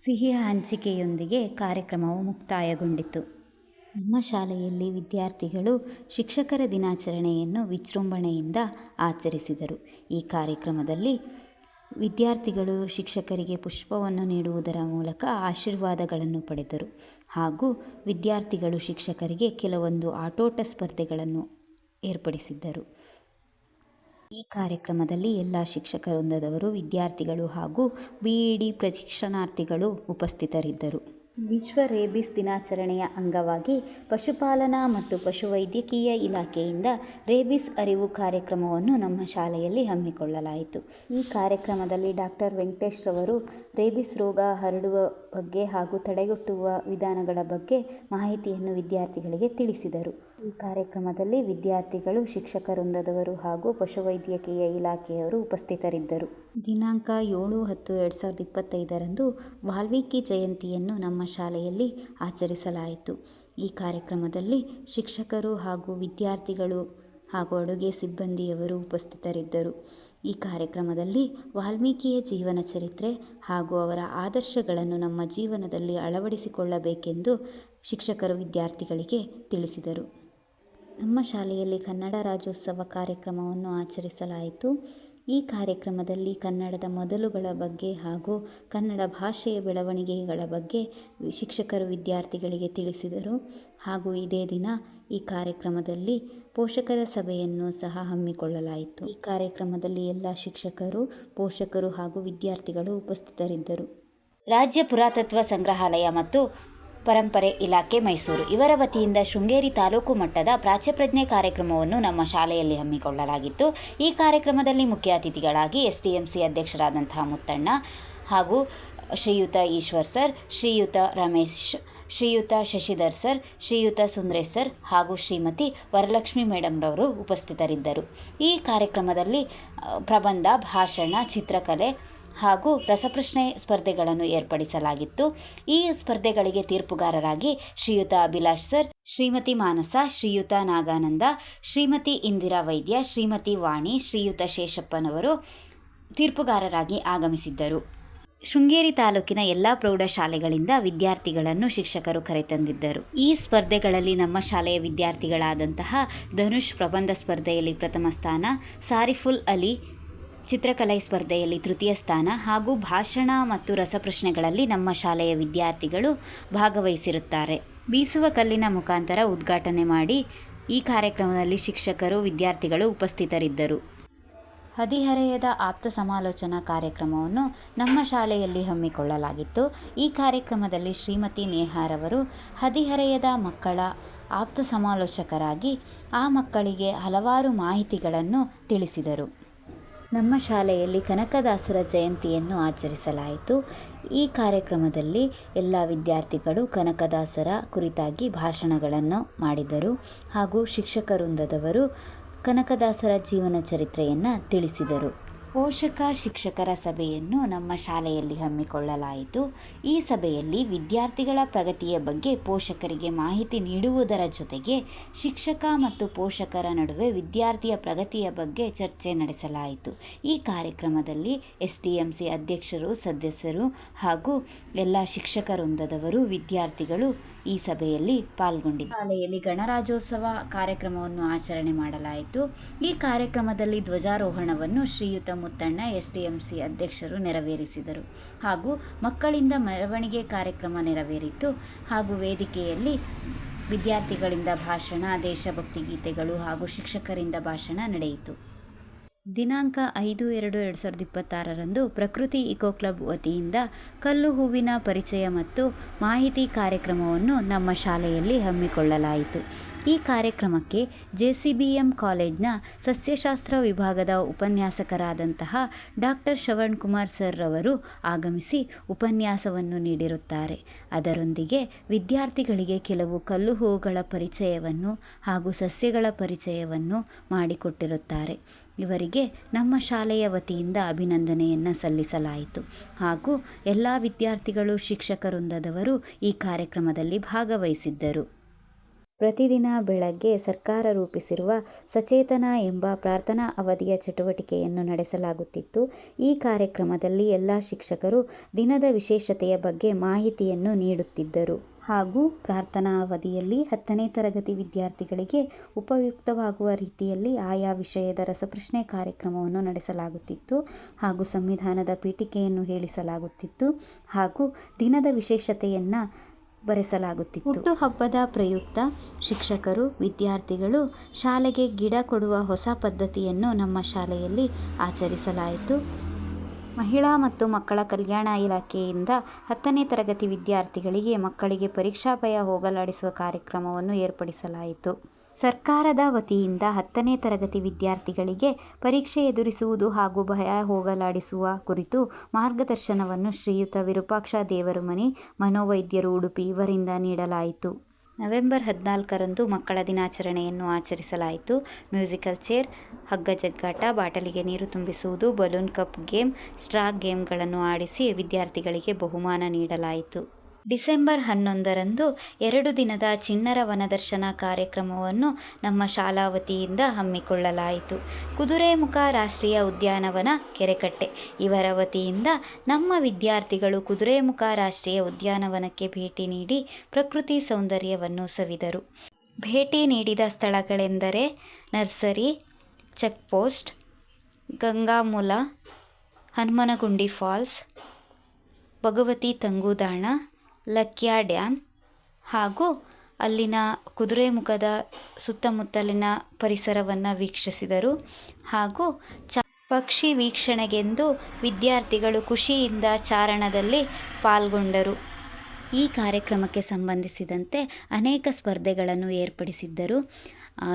ಸಿಹಿಯ ಹಂಚಿಕೆಯೊಂದಿಗೆ ಕಾರ್ಯಕ್ರಮವು ಮುಕ್ತಾಯಗೊಂಡಿತು. ನಮ್ಮ ಶಾಲೆಯಲ್ಲಿ ವಿದ್ಯಾರ್ಥಿಗಳು ಶಿಕ್ಷಕರ ದಿನಾಚರಣೆಯನ್ನು ವಿಜೃಂಭಣೆಯಿಂದ ಆಚರಿಸಿದರು. ಈ ಕಾರ್ಯಕ್ರಮದಲ್ಲಿ ವಿದ್ಯಾರ್ಥಿಗಳು ಶಿಕ್ಷಕರಿಗೆ ಪುಷ್ಪವನ್ನು ನೀಡುವುದರ ಮೂಲಕ ಆಶೀರ್ವಾದಗಳನ್ನು ಪಡೆದರು. ಹಾಗೂ ವಿದ್ಯಾರ್ಥಿಗಳು ಶಿಕ್ಷಕರಿಗೆ ಕೆಲವೊಂದು ಆಟೋಟ ಸ್ಪರ್ಧೆಗಳನ್ನು ಏರ್ಪಡಿಸಿದ್ದರು. ಈ ಕಾರ್ಯಕ್ರಮದಲ್ಲಿ ಎಲ್ಲ ಶಿಕ್ಷಕ ವೃಂದದವರು, ವಿದ್ಯಾರ್ಥಿಗಳು ಹಾಗೂ BED ಪ್ರಶಿಕ್ಷಣಾರ್ಥಿಗಳು ಉಪಸ್ಥಿತರಿದ್ದರು. ವಿಶ್ವ ರೇಬಿಸ್ ದಿನಾಚರಣೆಯ ಅಂಗವಾಗಿ ಪಶುಪಾಲನಾ ಮತ್ತು ಪಶುವೈದ್ಯಕೀಯ ಇಲಾಖೆಯಿಂದ ರೇಬಿಸ್ ಅರಿವು ಕಾರ್ಯಕ್ರಮವನ್ನು ನಮ್ಮ ಶಾಲೆಯಲ್ಲಿ ಹಮ್ಮಿಕೊಳ್ಳಲಾಯಿತು. ಈ ಕಾರ್ಯಕ್ರಮದಲ್ಲಿ ಡಾಕ್ಟರ್ ವೆಂಕಟೇಶ್ ರವರು ರೇಬಿಸ್ ರೋಗ ಹರಡುವ ಬಗ್ಗೆ ಹಾಗೂ ತಡೆಗಟ್ಟುವ ವಿಧಾನಗಳ ಬಗ್ಗೆ ಮಾಹಿತಿಯನ್ನು ವಿದ್ಯಾರ್ಥಿಗಳಿಗೆ ತಿಳಿಸಿದರು. ಈ ಕಾರ್ಯಕ್ರಮದಲ್ಲಿ ವಿದ್ಯಾರ್ಥಿಗಳು, ಶಿಕ್ಷಕ ವೃಂದದವರು ಹಾಗೂ ಪಶುವೈದ್ಯಕೀಯ ಇಲಾಖೆಯವರು ಉಪಸ್ಥಿತರಿದ್ದರು. ದಿನಾಂಕ 7/10/2025ರಂದು ವಾಲ್ಮೀಕಿ ಜಯಂತಿಯನ್ನು ನಮ್ಮ ಶಾಲೆಯಲ್ಲಿ ಆಚರಿಸಲಾಯಿತು. ಈ ಕಾರ್ಯಕ್ರಮದಲ್ಲಿ ಶಿಕ್ಷಕರು ಹಾಗೂ ವಿದ್ಯಾರ್ಥಿಗಳು ಹಾಗೂ ಅಡುಗೆ ಸಿಬ್ಬಂದಿಯವರು ಉಪಸ್ಥಿತರಿದ್ದರು. ಈ ಕಾರ್ಯಕ್ರಮದಲ್ಲಿ ವಾಲ್ಮೀಕಿಯ ಜೀವನ ಚರಿತ್ರೆ ಹಾಗೂ ಅವರ ಆದರ್ಶಗಳನ್ನು ನಮ್ಮ ಜೀವನದಲ್ಲಿ ಅಳವಡಿಸಿಕೊಳ್ಳಬೇಕೆಂದು ಶಿಕ್ಷಕರು ವಿದ್ಯಾರ್ಥಿಗಳಿಗೆ ತಿಳಿಸಿದರು. ನಮ್ಮ ಶಾಲೆಯಲ್ಲಿ ಕನ್ನಡ ರಾಜ್ಯೋತ್ಸವ ಕಾರ್ಯಕ್ರಮವನ್ನು ಆಚರಿಸಲಾಯಿತು. ಈ ಕಾರ್ಯಕ್ರಮದಲ್ಲಿ ಕನ್ನಡದ ಮೊದಲುಗಳ ಬಗ್ಗೆ ಹಾಗೂ ಕನ್ನಡ ಭಾಷೆಯ ಬೆಳವಣಿಗೆಗಳ ಬಗ್ಗೆ ಶಿಕ್ಷಕರು ವಿದ್ಯಾರ್ಥಿಗಳಿಗೆ ತಿಳಿಸಿದರು. ಹಾಗೂ ಇದೇ ದಿನ ಈ ಕಾರ್ಯಕ್ರಮದಲ್ಲಿ ಪೋಷಕರ ಸಭೆಯನ್ನು ಸಹ ಹಮ್ಮಿಕೊಳ್ಳಲಾಯಿತು. ಈ ಕಾರ್ಯಕ್ರಮದಲ್ಲಿ ಎಲ್ಲ ಶಿಕ್ಷಕರು, ಪೋಷಕರು ಹಾಗೂ ವಿದ್ಯಾರ್ಥಿಗಳು ಉಪಸ್ಥಿತರಿದ್ದರು. ರಾಜ್ಯ ಪುರಾತತ್ವ ಸಂಗ್ರಹಾಲಯ ಮತ್ತು ಪರಂಪರೆ ಇಲಾಖೆ ಮೈಸೂರು ಇವರ ವತಿಯಿಂದ ಶೃಂಗೇರಿ ತಾಲೂಕು ಮಟ್ಟದ ಪ್ರಾಚ್ಯಪ್ರಜ್ಞೆ ಕಾರ್ಯಕ್ರಮವನ್ನು ನಮ್ಮ ಶಾಲೆಯಲ್ಲಿ ಹಮ್ಮಿಕೊಳ್ಳಲಾಗಿತ್ತು. ಈ ಕಾರ್ಯಕ್ರಮದಲ್ಲಿ ಮುಖ್ಯ ಅತಿಥಿಗಳಾಗಿ SDMC ಅಧ್ಯಕ್ಷರಾದಂತಹ ಮುತ್ತಣ್ಣ ಹಾಗೂ ಶ್ರೀಯುತ ಈಶ್ವರ್ ಸರ್, ಶ್ರೀಯುತ ರಮೇಶ್, ಶ್ರೀಯುತ ಶಶಿಧರ್ ಸರ್, ಶ್ರೀಯುತ ಸುಂದ್ರೇಶ್ ಸರ್ ಹಾಗೂ ಶ್ರೀಮತಿ ವರಲಕ್ಷ್ಮಿ ಮೇಡಮ್ರವರು ಉಪಸ್ಥಿತರಿದ್ದರು. ಈ ಕಾರ್ಯಕ್ರಮದಲ್ಲಿ ಪ್ರಬಂಧ, ಭಾಷಣ, ಚಿತ್ರಕಲೆ ಹಾಗೂ ರಸಪ್ರಶ್ನೆ ಸ್ಪರ್ಧೆಗಳನ್ನು ಏರ್ಪಡಿಸಲಾಗಿತ್ತು. ಈ ಸ್ಪರ್ಧೆಗಳಿಗೆ ತೀರ್ಪುಗಾರರಾಗಿ ಶ್ರೀಯುತ ಅಭಿಲಾಷ್ ಸರ್, ಶ್ರೀಮತಿ ಮಾನಸ, ಶ್ರೀಯುತ ನಾಗಾನಂದ, ಶ್ರೀಮತಿ ಇಂದಿರಾ ವೈದ್ಯ, ಶ್ರೀಮತಿ ವಾಣಿ, ಶ್ರೀಯುತ ಶೇಷಪ್ಪನವರು ತೀರ್ಪುಗಾರರಾಗಿ ಆಗಮಿಸಿದ್ದರು. ಶೃಂಗೇರಿ ತಾಲೂಕಿನ ಎಲ್ಲ ಪ್ರೌಢಶಾಲೆಗಳಿಂದ ವಿದ್ಯಾರ್ಥಿಗಳನ್ನು ಶಿಕ್ಷಕರು ಕರೆತಂದಿದ್ದರು. ಈ ಸ್ಪರ್ಧೆಗಳಲ್ಲಿ ನಮ್ಮ ಶಾಲೆಯ ವಿದ್ಯಾರ್ಥಿಗಳಾದಂತಹ ಧನುಷ್ ಪ್ರಬಂಧ ಸ್ಪರ್ಧೆಯಲ್ಲಿ ಪ್ರಥಮ ಸ್ಥಾನ, ಸಾರಿಫುಲ್ ಅಲಿ ಚಿತ್ರಕಲೆ ಸ್ಪರ್ಧೆಯಲ್ಲಿ ತೃತೀಯ ಸ್ಥಾನ ಹಾಗೂ ಭಾಷಣ ಮತ್ತು ರಸಪ್ರಶ್ನೆಗಳಲ್ಲಿ ನಮ್ಮ ಶಾಲೆಯ ವಿದ್ಯಾರ್ಥಿಗಳು ಭಾಗವಹಿಸಿರುತ್ತಾರೆ. ಬೀಸುವ ಕಲ್ಲಿನ ಮುಖಾಂತರ ಉದ್ಘಾಟನೆ ಮಾಡಿ ಈ ಕಾರ್ಯಕ್ರಮದಲ್ಲಿ ಶಿಕ್ಷಕರು, ವಿದ್ಯಾರ್ಥಿಗಳು ಉಪಸ್ಥಿತರಿದ್ದರು. ಹದಿಹರೆಯದ ಆಪ್ತ ಸಮಾಲೋಚನಾ ಕಾರ್ಯಕ್ರಮವನ್ನು ನಮ್ಮ ಶಾಲೆಯಲ್ಲಿ ಹಮ್ಮಿಕೊಳ್ಳಲಾಗಿತ್ತು. ಈ ಕಾರ್ಯಕ್ರಮದಲ್ಲಿ ಶ್ರೀಮತಿ ನೇಹಾರವರು ಹದಿಹರೆಯದ ಮಕ್ಕಳ ಆಪ್ತ ಸಮಾಲೋಚಕರಾಗಿ ಆ ಮಕ್ಕಳಿಗೆ ಹಲವಾರು ಮಾಹಿತಿಗಳನ್ನು ತಿಳಿಸಿದರು. ನಮ್ಮ ಶಾಲೆಯಲ್ಲಿ ಕನಕದಾಸರ ಜಯಂತಿಯನ್ನು ಆಚರಿಸಲಾಯಿತು. ಈ ಕಾರ್ಯಕ್ರಮದಲ್ಲಿ ಎಲ್ಲ ವಿದ್ಯಾರ್ಥಿಗಳು ಕನಕದಾಸರ ಕುರಿತಾಗಿ ಭಾಷಣಗಳನ್ನು ಮಾಡಿದರು ಹಾಗೂ ಶಿಕ್ಷಕ ವೃಂದದವರು ಕನಕದಾಸರ ಜೀವನ ಚರಿತ್ರೆಯನ್ನು ತಿಳಿಸಿದರು. ಪೋಷಕ ಶಿಕ್ಷಕರ ಸಭೆಯನ್ನು ನಮ್ಮ ಶಾಲೆಯಲ್ಲಿ ಹಮ್ಮಿಕೊಳ್ಳಲಾಯಿತು. ಈ ಸಭೆಯಲ್ಲಿ ವಿದ್ಯಾರ್ಥಿಗಳ ಪ್ರಗತಿಯ ಬಗ್ಗೆ ಪೋಷಕರಿಗೆ ಮಾಹಿತಿ ನೀಡುವುದರ ಜೊತೆಗೆ ಶಿಕ್ಷಕ ಮತ್ತು ಪೋಷಕರ ನಡುವೆ ವಿದ್ಯಾರ್ಥಿಯ ಪ್ರಗತಿಯ ಬಗ್ಗೆ ಚರ್ಚೆ ನಡೆಸಲಾಯಿತು. ಈ ಕಾರ್ಯಕ್ರಮದಲ್ಲಿ STMC ಅಧ್ಯಕ್ಷರು, ಸದಸ್ಯರು ಹಾಗೂ ಎಲ್ಲ ಶಿಕ್ಷಕ ವೃಂದದವರು, ವಿದ್ಯಾರ್ಥಿಗಳು ಈ ಸಭೆಯಲ್ಲಿ ಪಾಲ್ಗೊಂಡಿದ್ದರು. ಶಾಲೆಯಲ್ಲಿ ಗಣರಾಜ್ಯೋತ್ಸವ ಕಾರ್ಯಕ್ರಮವನ್ನು ಆಚರಣೆ ಮಾಡಲಾಯಿತು. ಈ ಕಾರ್ಯಕ್ರಮದಲ್ಲಿ ಧ್ವಜಾರೋಹಣವನ್ನು ಶ್ರೀಯುತ ಮುತ್ತಣ್ಣ STMC ಅಧ್ಯಕ್ಷರು ನೆರವೇರಿಸಿದರು ಹಾಗೂ ಮಕ್ಕಳಿಂದ ಮೆರವಣಿಗೆ ಕಾರ್ಯಕ್ರಮ ನೆರವೇರಿತು ಹಾಗೂ ವೇದಿಕೆಯಲ್ಲಿ ವಿದ್ಯಾರ್ಥಿಗಳಿಂದ ಭಾಷಣ, ದೇಶಭಕ್ತಿ ಗೀತೆಗಳು ಹಾಗೂ ಶಿಕ್ಷಕರಿಂದ ಭಾಷಣ ನಡೆಯಿತು. ದಿನಾಂಕ 5/2/2026 ಪ್ರಕೃತಿ ಇಕೋ ಕ್ಲಬ್ ವತಿಯಿಂದ ಕಲ್ಲು ಹೂವಿನ ಪರಿಚಯ ಮತ್ತು ಮಾಹಿತಿ ಕಾರ್ಯಕ್ರಮವನ್ನು ನಮ್ಮ ಶಾಲೆಯಲ್ಲಿ ಹಮ್ಮಿಕೊಳ್ಳಲಾಯಿತು. ಈ ಕಾರ್ಯಕ್ರಮಕ್ಕೆ JCBM ಕಾಲೇಜ್ನ ಸಸ್ಯಶಾಸ್ತ್ರ ವಿಭಾಗದ ಉಪನ್ಯಾಸಕರಾದಂತಹ ಡಾಕ್ಟರ್ ಶ್ರವಣ್ಕುಮಾರ್ ಸರ್ ರವರು ಆಗಮಿಸಿ ಉಪನ್ಯಾಸವನ್ನು ನೀಡಿರುತ್ತಾರೆ. ಅದರೊಂದಿಗೆ ವಿದ್ಯಾರ್ಥಿಗಳಿಗೆ ಕೆಲವು ಕಲ್ಲು ಹೂವುಗಳ ಪರಿಚಯವನ್ನು ಹಾಗೂ ಸಸ್ಯಗಳ ಪರಿಚಯವನ್ನು ಮಾಡಿಕೊಟ್ಟಿರುತ್ತಾರೆ. ಇವರಿಗೆ ನಮ್ಮ ಶಾಲೆಯ ವತಿಯಿಂದ ಅಭಿನಂದನೆಯನ್ನು ಸಲ್ಲಿಸಲಾಯಿತು ಹಾಗೂ ಎಲ್ಲ ವಿದ್ಯಾರ್ಥಿಗಳು, ಶಿಕ್ಷಕ ವೃಂದದವರು ಈ ಕಾರ್ಯಕ್ರಮದಲ್ಲಿ ಭಾಗವಹಿಸಿದ್ದರು. ಪ್ರತಿದಿನ ಬೆಳಗ್ಗೆ ಸರ್ಕಾರ ರೂಪಿಸಿರುವ ಸಚೇತನ ಎಂಬ ಪ್ರಾರ್ಥನಾ ಅವಧಿಯ ಚಟುವಟಿಕೆಯನ್ನು ನಡೆಸಲಾಗುತ್ತಿತ್ತು. ಈ ಕಾರ್ಯಕ್ರಮದಲ್ಲಿ ಎಲ್ಲ ಶಿಕ್ಷಕರು ದಿನದ ವಿಶೇಷತೆಯ ಬಗ್ಗೆ ಮಾಹಿತಿಯನ್ನು ನೀಡುತ್ತಿದ್ದರು ಹಾಗೂ ಪ್ರಾರ್ಥನಾ ಅವಧಿಯಲ್ಲಿ 10ನೇ ತರಗತಿ ವಿದ್ಯಾರ್ಥಿಗಳಿಗೆ ಉಪಯುಕ್ತವಾಗುವ ರೀತಿಯಲ್ಲಿ ಆಯಾ ವಿಷಯದ ರಸಪ್ರಶ್ನೆ ಕಾರ್ಯಕ್ರಮವನ್ನು ನಡೆಸಲಾಗುತ್ತಿತ್ತು ಹಾಗೂ ಸಂವಿಧಾನದ ಪೀಠಿಕೆಯನ್ನು ಹೇಳಿಸಲಾಗುತ್ತಿತ್ತು ಹಾಗೂ ದಿನದ ವಿಶೇಷತೆಯನ್ನು ಬರೆಸಲಾಗುತ್ತಿತ್ತು. ಹುಟ್ಟುಹಬ್ಬದ ಪ್ರಯುಕ್ತ ಶಿಕ್ಷಕರು, ವಿದ್ಯಾರ್ಥಿಗಳು ಶಾಲೆಗೆ ಗಿಡ ಕೊಡುವ ಹೊಸ ಪದ್ಧತಿಯನ್ನು ನಮ್ಮ ಶಾಲೆಯಲ್ಲಿ ಆಚರಿಸಲಾಯಿತು. ಮಹಿಳಾ ಮತ್ತು ಮಕ್ಕಳ ಕಲ್ಯಾಣ ಇಲಾಖೆಯಿಂದ 10ನೇ ತರಗತಿ ವಿದ್ಯಾರ್ಥಿಗಳಿಗೆ ಮಕ್ಕಳಿಗೆ ಪರೀಕ್ಷಾ ಭಯ ಹೋಗಲಾಡಿಸುವ ಕಾರ್ಯಕ್ರಮವನ್ನು ಏರ್ಪಡಿಸಲಾಯಿತು. ಸರ್ಕಾರದ ವತಿಯಿಂದ 10ನೇ ತರಗತಿ ವಿದ್ಯಾರ್ಥಿಗಳಿಗೆ ಪರೀಕ್ಷೆ ಎದುರಿಸುವುದು ಹಾಗೂ ಭಯ ಹೋಗಲಾಡಿಸುವ ಕುರಿತು ಮಾರ್ಗದರ್ಶನವನ್ನು ಶ್ರೀಯುತ ವಿರೂಪಾಕ್ಷ ದೇವರಮನಿ, ಮನೋವೈದ್ಯರು, ಉಡುಪಿ ಇವರಿಂದ ನೀಡಲಾಯಿತು. ನವೆಂಬರ್ 14ರಂದು ಮಕ್ಕಳ ದಿನಾಚರಣೆಯನ್ನು ಆಚರಿಸಲಾಯಿತು. ಮ್ಯೂಸಿಕಲ್ ಚೇರ್, ಹಗ್ಗ ಜಗ್ಗಾಟ, ಬಾಟಲಿಗೆ ನೀರು ತುಂಬಿಸುವುದು, ಬಲೂನ್ ಕಪ್ ಗೇಮ್, ಸ್ಟ್ರಾ ಗೇಮ್ಗಳನ್ನು ಆಡಿಸಿ ವಿದ್ಯಾರ್ಥಿಗಳಿಗೆ ಬಹುಮಾನ ನೀಡಲಾಯಿತು. ಡಿಸೆಂಬರ್ 11ರಂದು 2 ದಿನದ ಚಿಣ್ಣರ ವನದರ್ಶನ ಕಾರ್ಯಕ್ರಮವನ್ನು ನಮ್ಮ ಶಾಲಾ ವತಿಯಿಂದ ಹಮ್ಮಿಕೊಳ್ಳಲಾಯಿತು. ಕುದುರೆಮುಖ ರಾಷ್ಟ್ರೀಯ ಉದ್ಯಾನವನ, ಕೆರೆಕಟ್ಟೆ ಇವರ ವತಿಯಿಂದ ನಮ್ಮ ವಿದ್ಯಾರ್ಥಿಗಳು ಕುದುರೆಮುಖ ರಾಷ್ಟ್ರೀಯ ಉದ್ಯಾನವನಕ್ಕೆ ಭೇಟಿ ನೀಡಿ ಪ್ರಕೃತಿ ಸೌಂದರ್ಯವನ್ನು ಸವಿದರು. ಭೇಟಿ ನೀಡಿದ ಸ್ಥಳಗಳೆಂದರೆ ನರ್ಸರಿ, ಚೆಕ್ಪೋಸ್ಟ್, ಗಂಗಾಮೂಲ, ಹನುಮನಗುಂಡಿ ಫಾಲ್ಸ್, ಭಗವತಿ ತಂಗುದಾಣ, ಲಕ್ಯಾ ಡ್ಯಾಮ್ ಹಾಗೂ ಅಲ್ಲಿನ ಕುದುರೆಮುಖದ ಸುತ್ತಮುತ್ತಲಿನ ಪರಿಸರವನ್ನು ವೀಕ್ಷಿಸಿದರು ಹಾಗೂ ಪಕ್ಷಿ ವೀಕ್ಷಣೆಗೆಂದು ವಿದ್ಯಾರ್ಥಿಗಳು ಖುಷಿಯಿಂದ ಚಾರಣದಲ್ಲಿ ಪಾಲ್ಗೊಂಡರು. ಈ ಕಾರ್ಯಕ್ರಮಕ್ಕೆ ಸಂಬಂಧಿಸಿದಂತೆ ಅನೇಕ ಸ್ಪರ್ಧೆಗಳನ್ನು ಏರ್ಪಡಿಸಿದ್ದರು.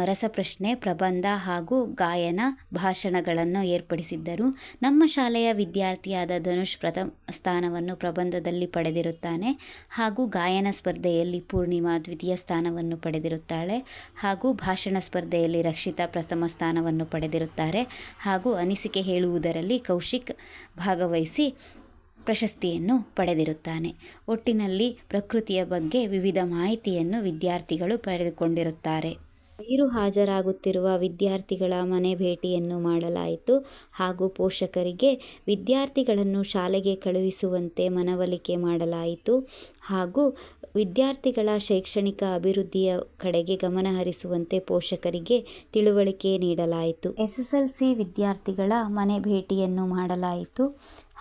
ರಸಪ್ರಶ್ನೆ, ಪ್ರಬಂಧ ಹಾಗೂ ಗಾಯನ, ಭಾಷಣಗಳನ್ನು ಏರ್ಪಡಿಸಿದ್ದರು. ನಮ್ಮ ಶಾಲೆಯ ವಿದ್ಯಾರ್ಥಿಯಾದ ಧನುಷ್ ಪ್ರಥಮ ಸ್ಥಾನವನ್ನು ಪ್ರಬಂಧದಲ್ಲಿ ಪಡೆದಿರುತ್ತಾನೆ ಹಾಗೂ ಗಾಯನ ಸ್ಪರ್ಧೆಯಲ್ಲಿ ಪೂರ್ಣಿಮಾ ದ್ವಿತೀಯ ಸ್ಥಾನವನ್ನು ಪಡೆದಿರುತ್ತಾಳೆ ಹಾಗೂ ಭಾಷಣ ಸ್ಪರ್ಧೆಯಲ್ಲಿ ರಕ್ಷಿತಾ ಪ್ರಥಮ ಸ್ಥಾನವನ್ನು ಪಡೆದಿರುತ್ತಾರೆ ಹಾಗೂ ಅನಿಸಿಕೆ ಹೇಳುವುದರಲ್ಲಿ ಕೌಶಿಕ್ ಭಾಗವಹಿಸಿ ಪ್ರಶಸ್ತಿಯನ್ನು ಪಡೆದಿರುತ್ತಾನೆ. ಒಟ್ಟಿನಲ್ಲಿ ಪ್ರಕೃತಿಯ ಬಗ್ಗೆ ವಿವಿಧ ಮಾಹಿತಿಯನ್ನು ವಿದ್ಯಾರ್ಥಿಗಳು ಪಡೆದುಕೊಂಡಿರುತ್ತಾರೆ. ಗೈರು ಹಾಜರಾಗುತ್ತಿರುವ ವಿದ್ಯಾರ್ಥಿಗಳ ಮನೆ ಭೇಟಿಯನ್ನು ಮಾಡಲಾಯಿತು ಹಾಗೂ ಪೋಷಕರಿಗೆ ವಿದ್ಯಾರ್ಥಿಗಳನ್ನು ಶಾಲೆಗೆ ಕಳುಹಿಸುವಂತೆ ಮನವೊಲಿಕೆ ಮಾಡಲಾಯಿತು ಹಾಗೂ ವಿದ್ಯಾರ್ಥಿಗಳ ಶೈಕ್ಷಣಿಕ ಅಭಿವೃದ್ಧಿಯ ಕಡೆಗೆ ಗಮನ ಹರಿಸುವಂತೆ ಪೋಷಕರಿಗೆ ತಿಳುವಳಿಕೆ ನೀಡಲಾಯಿತು. SSLC ವಿದ್ಯಾರ್ಥಿಗಳ ಮನೆ ಭೇಟಿಯನ್ನು ಮಾಡಲಾಯಿತು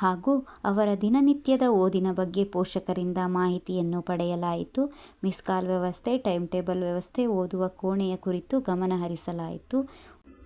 ಹಾಗೂ ಅವರ ದಿನನಿತ್ಯದ ಓದಿನ ಬಗ್ಗೆ ಪೋಷಕರಿಂದ ಮಾಹಿತಿಯನ್ನು ಪಡೆಯಲಾಯಿತು. ಮಿಸ್ ಕಾಲ್ ವ್ಯವಸ್ಥೆ, ಟೈಮ್ ಟೇಬಲ್ ವ್ಯವಸ್ಥೆ, ಓದುವ ಕೋಣೆಯ ಕುರಿತು ಗಮನ ಹರಿಸಲಾಯಿತು.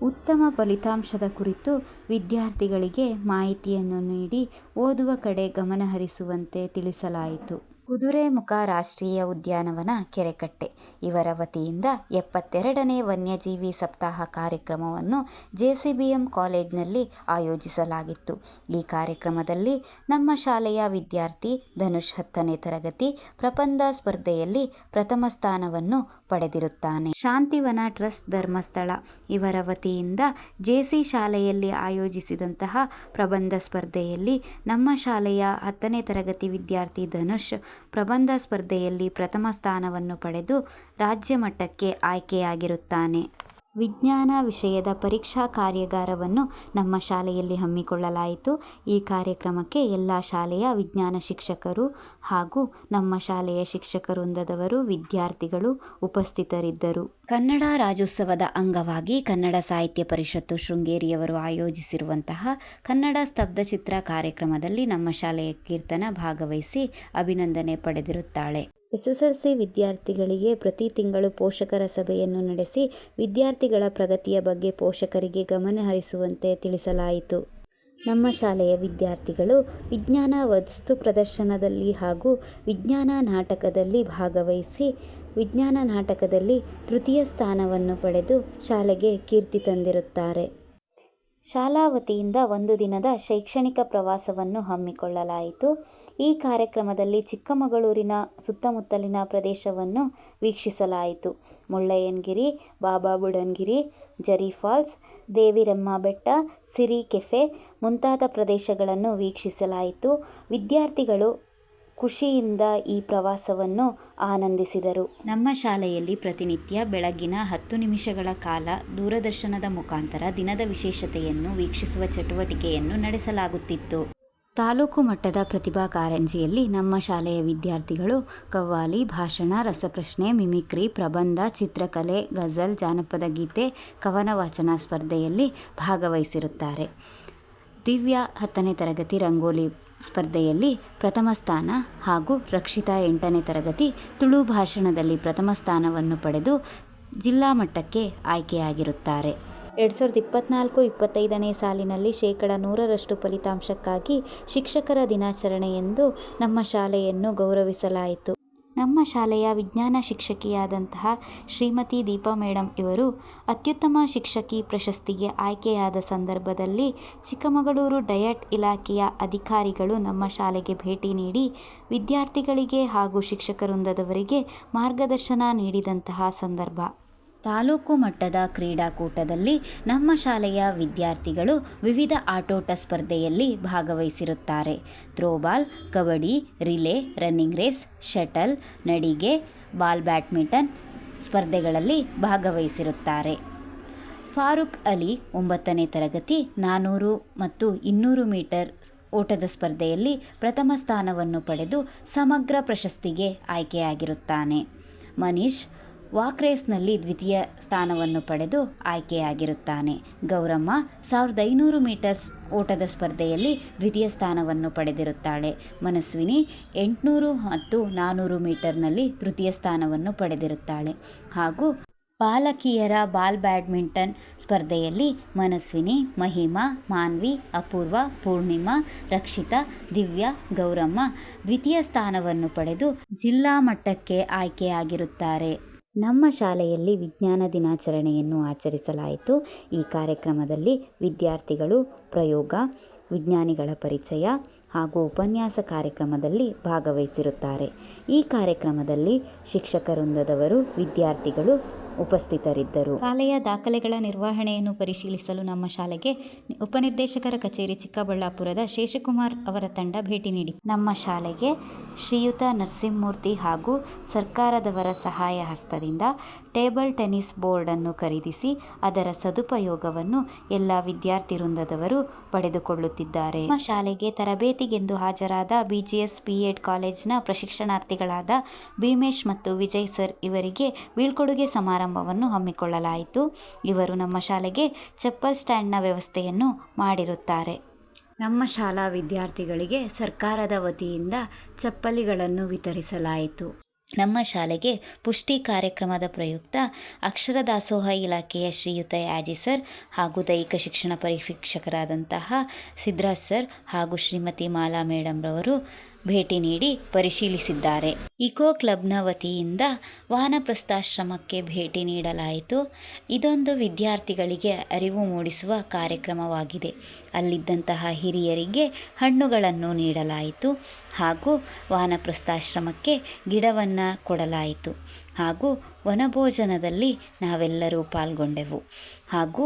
ಉತ್ತಮ ಫಲಿತಾಂಶದ ಕುರಿತು ವಿದ್ಯಾರ್ಥಿಗಳಿಗೆ ಮಾಹಿತಿಯನ್ನು ನೀಡಿ ಓದುವ ಕಡೆ ಗಮನಹರಿಸುವಂತೆ ತಿಳಿಸಲಾಯಿತು. ಕುದುರೆಮುಖ ರಾಷ್ಟ್ರೀಯ ಉದ್ಯಾನವನ ಕೆರೆಕಟ್ಟೆ ಇವರ ವತಿಯಿಂದ 72ನೇ ವನ್ಯಜೀವಿ ಸಪ್ತಾಹ ಕಾರ್ಯಕ್ರಮವನ್ನು ಜೆಸಿಬಿಎಂ ಕಾಲೇಜಿನಲ್ಲಿ ಆಯೋಜಿಸಲಾಗಿತ್ತು. ಈ ಕಾರ್ಯಕ್ರಮದಲ್ಲಿ ನಮ್ಮ ಶಾಲೆಯ ವಿದ್ಯಾರ್ಥಿ ಧನುಷ್ 10ನೇ ತರಗತಿ ಪ್ರಬಂಧ ಸ್ಪರ್ಧೆಯಲ್ಲಿ ಪ್ರಥಮ ಸ್ಥಾನವನ್ನು ಪಡೆದಿರುತ್ತಾನೆ. ಶಾಂತಿವನ ಟ್ರಸ್ಟ್ ಧರ್ಮಸ್ಥಳ ಇವರ ವತಿಯಿಂದ ಜೆಸಿ ಶಾಲೆಯಲ್ಲಿ ಆಯೋಜಿಸಿದಂತಹ ಪ್ರಬಂಧ ಸ್ಪರ್ಧೆಯಲ್ಲಿ ನಮ್ಮ ಶಾಲೆಯ 10ನೇ ತರಗತಿ ವಿದ್ಯಾರ್ಥಿ ಧನುಷ್ ಪ್ರಬಂಧ ಸ್ಪರ್ಧೆಯಲ್ಲಿ ಪ್ರಥಮ ಸ್ಥಾನವನ್ನು ಪಡೆದು ರಾಜ್ಯ ಮಟ್ಟಕ್ಕೆ ಆಯ್ಕೆಯಾಗಿರುತ್ತಾನೆ. ವಿಜ್ಞಾನ ವಿಷಯದ ಪರೀಕ್ಷಾ ಕಾರ್ಯಾಗಾರವನ್ನು ನಮ್ಮ ಶಾಲೆಯಲ್ಲಿ ಹಮ್ಮಿಕೊಳ್ಳಲಾಯಿತು. ಈ ಕಾರ್ಯಕ್ರಮಕ್ಕೆ ಎಲ್ಲ ಶಾಲೆಯ ವಿಜ್ಞಾನ ಶಿಕ್ಷಕರು ಹಾಗೂ ನಮ್ಮ ಶಾಲೆಯ ಶಿಕ್ಷಕ ವೃಂದದವರು, ವಿದ್ಯಾರ್ಥಿಗಳು ಉಪಸ್ಥಿತರಿದ್ದರು. ಕನ್ನಡ ರಾಜ್ಯೋತ್ಸವದ ಅಂಗವಾಗಿ ಕನ್ನಡ ಸಾಹಿತ್ಯ ಪರಿಷತ್ತು ಶೃಂಗೇರಿಯವರು ಆಯೋಜಿಸಿರುವಂತಹ ಕನ್ನಡ ಸ್ತಬ್ಧಚಿತ್ರ ಕಾರ್ಯಕ್ರಮದಲ್ಲಿ ನಮ್ಮ ಶಾಲೆಯ ಕೀರ್ತನ ಭಾಗವಹಿಸಿ ಅಭಿನಂದನೆ ಪಡೆದಿರುತ್ತಾಳೆ. ಎಸ್ಎಸ್ಎಲ್ಸಿ ವಿದ್ಯಾರ್ಥಿಗಳಿಗೆ ಪ್ರತಿ ತಿಂಗಳು ಪೋಷಕರ ಸಭೆಯನ್ನು ನಡೆಸಿ ವಿದ್ಯಾರ್ಥಿಗಳ ಪ್ರಗತಿಯ ಬಗ್ಗೆ ಪೋಷಕರಿಗೆ ಗಮನ ಹರಿಸುವಂತೆ ತಿಳಿಸಲಾಯಿತು. ನಮ್ಮ ಶಾಲೆಯ ವಿದ್ಯಾರ್ಥಿಗಳು ವಿಜ್ಞಾನ ವಸ್ತು ಪ್ರದರ್ಶನದಲ್ಲಿ ಹಾಗೂ ವಿಜ್ಞಾನ ನಾಟಕದಲ್ಲಿ ಭಾಗವಹಿಸಿ ವಿಜ್ಞಾನ ನಾಟಕದಲ್ಲಿ ತೃತೀಯ ಸ್ಥಾನವನ್ನು ಪಡೆದು ಶಾಲೆಗೆ ಕೀರ್ತಿ ತಂದಿರುತ್ತಾರೆ. ಶಾಲಾ ವತಿಯಿಂದ ಒಂದು ದಿನದ ಶೈಕ್ಷಣಿಕ ಪ್ರವಾಸವನ್ನು ಹಮ್ಮಿಕೊಳ್ಳಲಾಯಿತು. ಈ ಕಾರ್ಯಕ್ರಮದಲ್ಲಿ ಚಿಕ್ಕಮಗಳೂರಿನ ಸುತ್ತಮುತ್ತಲಿನ ಪ್ರದೇಶವನ್ನು ವೀಕ್ಷಿಸಲಾಯಿತು. ಮುಳ್ಳಯ್ಯನಗಿರಿ, ಬಾಬಾ ಬುಡನ್ಗಿರಿ, ಜರಿ ಫಾಲ್ಸ್, ದೇವಿರಮ್ಮ ಬೆಟ್ಟ, ಸಿರಿ ಕೆಫೆ ಮುಂತಾದ ಪ್ರದೇಶಗಳನ್ನು ವೀಕ್ಷಿಸಲಾಯಿತು. ವಿದ್ಯಾರ್ಥಿಗಳು ಖುಷಿಯಿಂದ ಈ ಪ್ರವಾಸವನ್ನು ಆನಂದಿಸಿದರು. ನಮ್ಮ ಶಾಲೆಯಲ್ಲಿ ಪ್ರತಿನಿತ್ಯ ಬೆಳಗ್ಗಿನ 10 ನಿಮಿಷಗಳ ಕಾಲ ದೂರದರ್ಶನದ ಮುಖಾಂತರ ದಿನದ ವಿಶೇಷತೆಯನ್ನು ವೀಕ್ಷಿಸುವ ಚಟುವಟಿಕೆಯನ್ನು ನಡೆಸಲಾಗುತ್ತಿತ್ತು. ತಾಲೂಕು ಮಟ್ಟದ ಪ್ರತಿಭಾ ಕಾರಂಜಿಯಲ್ಲಿ ನಮ್ಮ ಶಾಲೆಯ ವಿದ್ಯಾರ್ಥಿಗಳು ಕವ್ವಾಲಿ, ಭಾಷಣ, ರಸಪ್ರಶ್ನೆ, ಮಿಮಿಕ್ರಿ, ಪ್ರಬಂಧ, ಚಿತ್ರಕಲೆ, ಗಜಲ್, ಜಾನಪದ ಗೀತೆ, ಕವನ ವಾಚನ ಸ್ಪರ್ಧೆಯಲ್ಲಿ ಭಾಗವಹಿಸಿರುತ್ತಾರೆ. ದಿವ್ಯಾ 10ನೇ ತರಗತಿ ರಂಗೋಲಿ ಸ್ಪರ್ಧೆಯಲ್ಲಿ ಪ್ರಥಮ ಸ್ಥಾನ ಹಾಗೂ ರಕ್ಷಿತಾ 8ನೇ ತರಗತಿ ತುಳು ಭಾಷಣದಲ್ಲಿ ಪ್ರಥಮ ಸ್ಥಾನವನ್ನು ಪಡೆದು ಜಿಲ್ಲಾ ಮಟ್ಟಕ್ಕೆ ಆಯ್ಕೆಯಾಗಿರುತ್ತಾರೆ. 2024-25ನೇ ಸಾಲಿನಲ್ಲಿ 100% ಫಲಿತಾಂಶಕ್ಕಾಗಿ ಶಿಕ್ಷಕರ ದಿನಾಚರಣೆಯಂದು ನಮ್ಮ ಶಾಲೆಯನ್ನು ಗೌರವಿಸಲಾಯಿತು. ನಮ್ಮ ಶಾಲೆಯ ವಿಜ್ಞಾನ ಶಿಕ್ಷಕಿಯಾದಂತಹ ಶ್ರೀಮತಿ ದೀಪಾ ಮೇಡಮ್ ಇವರು ಅತ್ಯುತ್ತಮ ಶಿಕ್ಷಕಿ ಪ್ರಶಸ್ತಿಗೆ ಆಯ್ಕೆಯಾದ ಸಂದರ್ಭದಲ್ಲಿ ಚಿಕ್ಕಮಗಳೂರು ಡಯಟ್ ಇಲಾಖೆಯ ಅಧಿಕಾರಿಗಳು ನಮ್ಮ ಶಾಲೆಗೆ ಭೇಟಿ ನೀಡಿ ವಿದ್ಯಾರ್ಥಿಗಳಿಗೆ ಹಾಗೂ ಶಿಕ್ಷಕ ವೃಂದದವರಿಗೆ ಮಾರ್ಗದರ್ಶನ ನೀಡಿದಂತಹ ಸಂದರ್ಭ. ತಾಲೂಕು ಮಟ್ಟದ ಕ್ರೀಡಾಕೂಟದಲ್ಲಿ ನಮ್ಮ ಶಾಲೆಯ ವಿದ್ಯಾರ್ಥಿಗಳು ವಿವಿಧ ಆಟೋಟ ಸ್ಪರ್ಧೆಯಲ್ಲಿ ಭಾಗವಹಿಸಿರುತ್ತಾರೆ. Throwball, kabaddi, relay, running race, shuttle, ನಡಿಗೆ, ಬಾಲ್ ಬ್ಯಾಡ್ಮಿಂಟನ್ ಸ್ಪರ್ಧೆಗಳಲ್ಲಿ ಭಾಗವಹಿಸಿರುತ್ತಾರೆ. ಫಾರೂಕ್ ಅಲಿ 9ನೇ ತರಗತಿ 400 ಮತ್ತು 200 ಮೀಟರ್ ಓಟದ ಸ್ಪರ್ಧೆಯಲ್ಲಿ ಪ್ರಥಮ ಸ್ಥಾನವನ್ನು ಪಡೆದು ಸಮಗ್ರ ಪ್ರಶಸ್ತಿಗೆ ಆಯ್ಕೆಯಾಗಿರುತ್ತಾನೆ. ಮನೀಶ್ ವಾಕ್ ರೇಸ್ನಲ್ಲಿ ದ್ವಿತೀಯ ಸ್ಥಾನವನ್ನು ಪಡೆದು ಆಯ್ಕೆಯಾಗಿರುತ್ತಾನೆ. ಗೌರಮ್ಮ 1500 ಮೀಟರ್ಸ್ ಓಟದ ಸ್ಪರ್ಧೆಯಲ್ಲಿ ದ್ವಿತೀಯ ಸ್ಥಾನವನ್ನು ಪಡೆದಿರುತ್ತಾಳೆ. ಮನಸ್ವಿನಿ 800 ಮತ್ತು 400 ಮೀಟರ್ನಲ್ಲಿ ತೃತೀಯ ಸ್ಥಾನವನ್ನು ಪಡೆದಿರುತ್ತಾಳೆ. ಹಾಗೂ ಬಾಲಕಿಯರ ಬಾಲ್ ಬ್ಯಾಡ್ಮಿಂಟನ್ ಸ್ಪರ್ಧೆಯಲ್ಲಿ ಮನಸ್ವಿನಿ, ಮಹಿಮಾ, ಮಾನ್ವಿ, ಅಪೂರ್ವ, ಪೂರ್ಣಿಮಾ, ರಕ್ಷಿತಾ, ದಿವ್ಯಾ, ಗೌರಮ್ಮ ದ್ವಿತೀಯ ಸ್ಥಾನವನ್ನು ಪಡೆದು ಜಿಲ್ಲಾ ಮಟ್ಟಕ್ಕೆ ಆಯ್ಕೆಯಾಗಿರುತ್ತಾರೆ. ನಮ್ಮ ಶಾಲೆಯಲ್ಲಿ ವಿಜ್ಞಾನ ದಿನಾಚರಣೆಯನ್ನು ಆಚರಿಸಲಾಯಿತು. ಈ ಕಾರ್ಯಕ್ರಮದಲ್ಲಿ ವಿದ್ಯಾರ್ಥಿಗಳು ಪ್ರಯೋಗ, ವಿಜ್ಞಾನಿಗಳ ಪರಿಚಯ ಹಾಗೂ ಉಪನ್ಯಾಸ ಕಾರ್ಯಕ್ರಮದಲ್ಲಿ ಭಾಗವಹಿಸಿರುತ್ತಾರೆ. ಈ ಕಾರ್ಯಕ್ರಮದಲ್ಲಿ ಶಿಕ್ಷಕ ವೃಂದದವರು, ವಿದ್ಯಾರ್ಥಿಗಳು ಉಪಸ್ಥಿತರಿದ್ದರು. ಶಾಲೆಯ ದಾಖಲೆಗಳ ನಿರ್ವಹಣೆಯನ್ನು ಪರಿಶೀಲಿಸಲು ನಮ್ಮ ಶಾಲೆಗೆ ಉಪನಿರ್ದೇಶಕರ ಕಚೇರಿ ಚಿಕ್ಕಬಳ್ಳಾಪುರದ ಶೇಷಕುಮಾರ್ ಅವರ ತಂಡ ಭೇಟಿ ನೀಡಿತು. ನಮ್ಮ ಶಾಲೆಗೆ ಶ್ರೀಯುತ ನರಸಿಂಹಮೂರ್ತಿ ಹಾಗೂ ಸರ್ಕಾರದವರ ಸಹಾಯ ಹಸ್ತದಿಂದ ಟೇಬಲ್ ಟೆನ್ನಿಸ್ ಬೋರ್ಡನ್ನು ಖರೀದಿಸಿ ಅದರ ಸದುಪಯೋಗವನ್ನು ಎಲ್ಲ ವಿದ್ಯಾರ್ಥಿ ವೃಂದದವರು ಪಡೆದುಕೊಳ್ಳುತ್ತಿದ್ದಾರೆ. ನಮ್ಮ ಶಾಲೆಗೆ ತರಬೇತಿಗೆಂದು ಹಾಜರಾದ BGS B.Ed ಕಾಲೇಜಿನ ಪ್ರಶಿಕ್ಷಣಾರ್ಥಿಗಳಾದ ಭೀಮೇಶ್ ಮತ್ತು ವಿಜಯ್ ಸರ್ ಇವರಿಗೆ ಬೀಳ್ಕೊಡುಗೆ ಸಮಾರಂಭವನ್ನು ಹಮ್ಮಿಕೊಳ್ಳಲಾಯಿತು. ಇವರು ನಮ್ಮ ಶಾಲೆಗೆ ಚಪ್ಪಲ್ ಸ್ಟ್ಯಾಂಡ್ನ ವ್ಯವಸ್ಥೆಯನ್ನು ಮಾಡಿರುತ್ತಾರೆ. ನಮ್ಮ ಶಾಲಾ ವಿದ್ಯಾರ್ಥಿಗಳಿಗೆ ಸರ್ಕಾರದ ವತಿಯಿಂದ ಚಪ್ಪಲಿಗಳನ್ನು ವಿತರಿಸಲಾಯಿತು. ನಮ್ಮ ಶಾಲೆಗೆ ಪುಷ್ಟಿ ಕಾರ್ಯಕ್ರಮದ ಪ್ರಯುಕ್ತ ಅಕ್ಷರ ದಾಸೋಹ ಇಲಾಖೆಯ ಶ್ರೀಯುತ ಯಾಜಿ ಸರ್ ಹಾಗೂ ದೈಹಿಕ ಶಿಕ್ಷಣ ಪರಿಶಿಕ್ಷಕರಾದಂತಹ ಸಿದ್ರಾಜ್ ಸರ್ ಹಾಗೂ ಶ್ರೀಮತಿ ಮಾಲಾ ಮೇಡಮ್ರವರು ಭೇಟಿ ನೀಡಿ ಪರಿಶೀಲಿಸಿದ್ದಾರೆ. ಇಕೋ ಕ್ಲಬ್ನ ವತಿಯಿಂದ ವಾನಪ್ರಸ್ಥಾಶ್ರಮಕ್ಕೆ ಭೇಟಿ ನೀಡಲಾಯಿತು. ಇದೊಂದು ವಿದ್ಯಾರ್ಥಿಗಳಿಗೆ ಅರಿವು ಮೂಡಿಸುವ ಕಾರ್ಯಕ್ರಮವಾಗಿದೆ. ಅಲ್ಲಿದ್ದಂತಹ ಹಿರಿಯರಿಗೆ ಹಣ್ಣುಗಳನ್ನು ನೀಡಲಾಯಿತು ಹಾಗೂ ವಾನಪ್ರಸ್ಥಾಶ್ರಮಕ್ಕೆ ಗಿಡವನ್ನು ಕೊಡಲಾಯಿತು ಹಾಗೂ ವನಭೋಜನದಲ್ಲಿ ನಾವೆಲ್ಲರೂ ಪಾಲ್ಗೊಂಡೆವು ಹಾಗೂ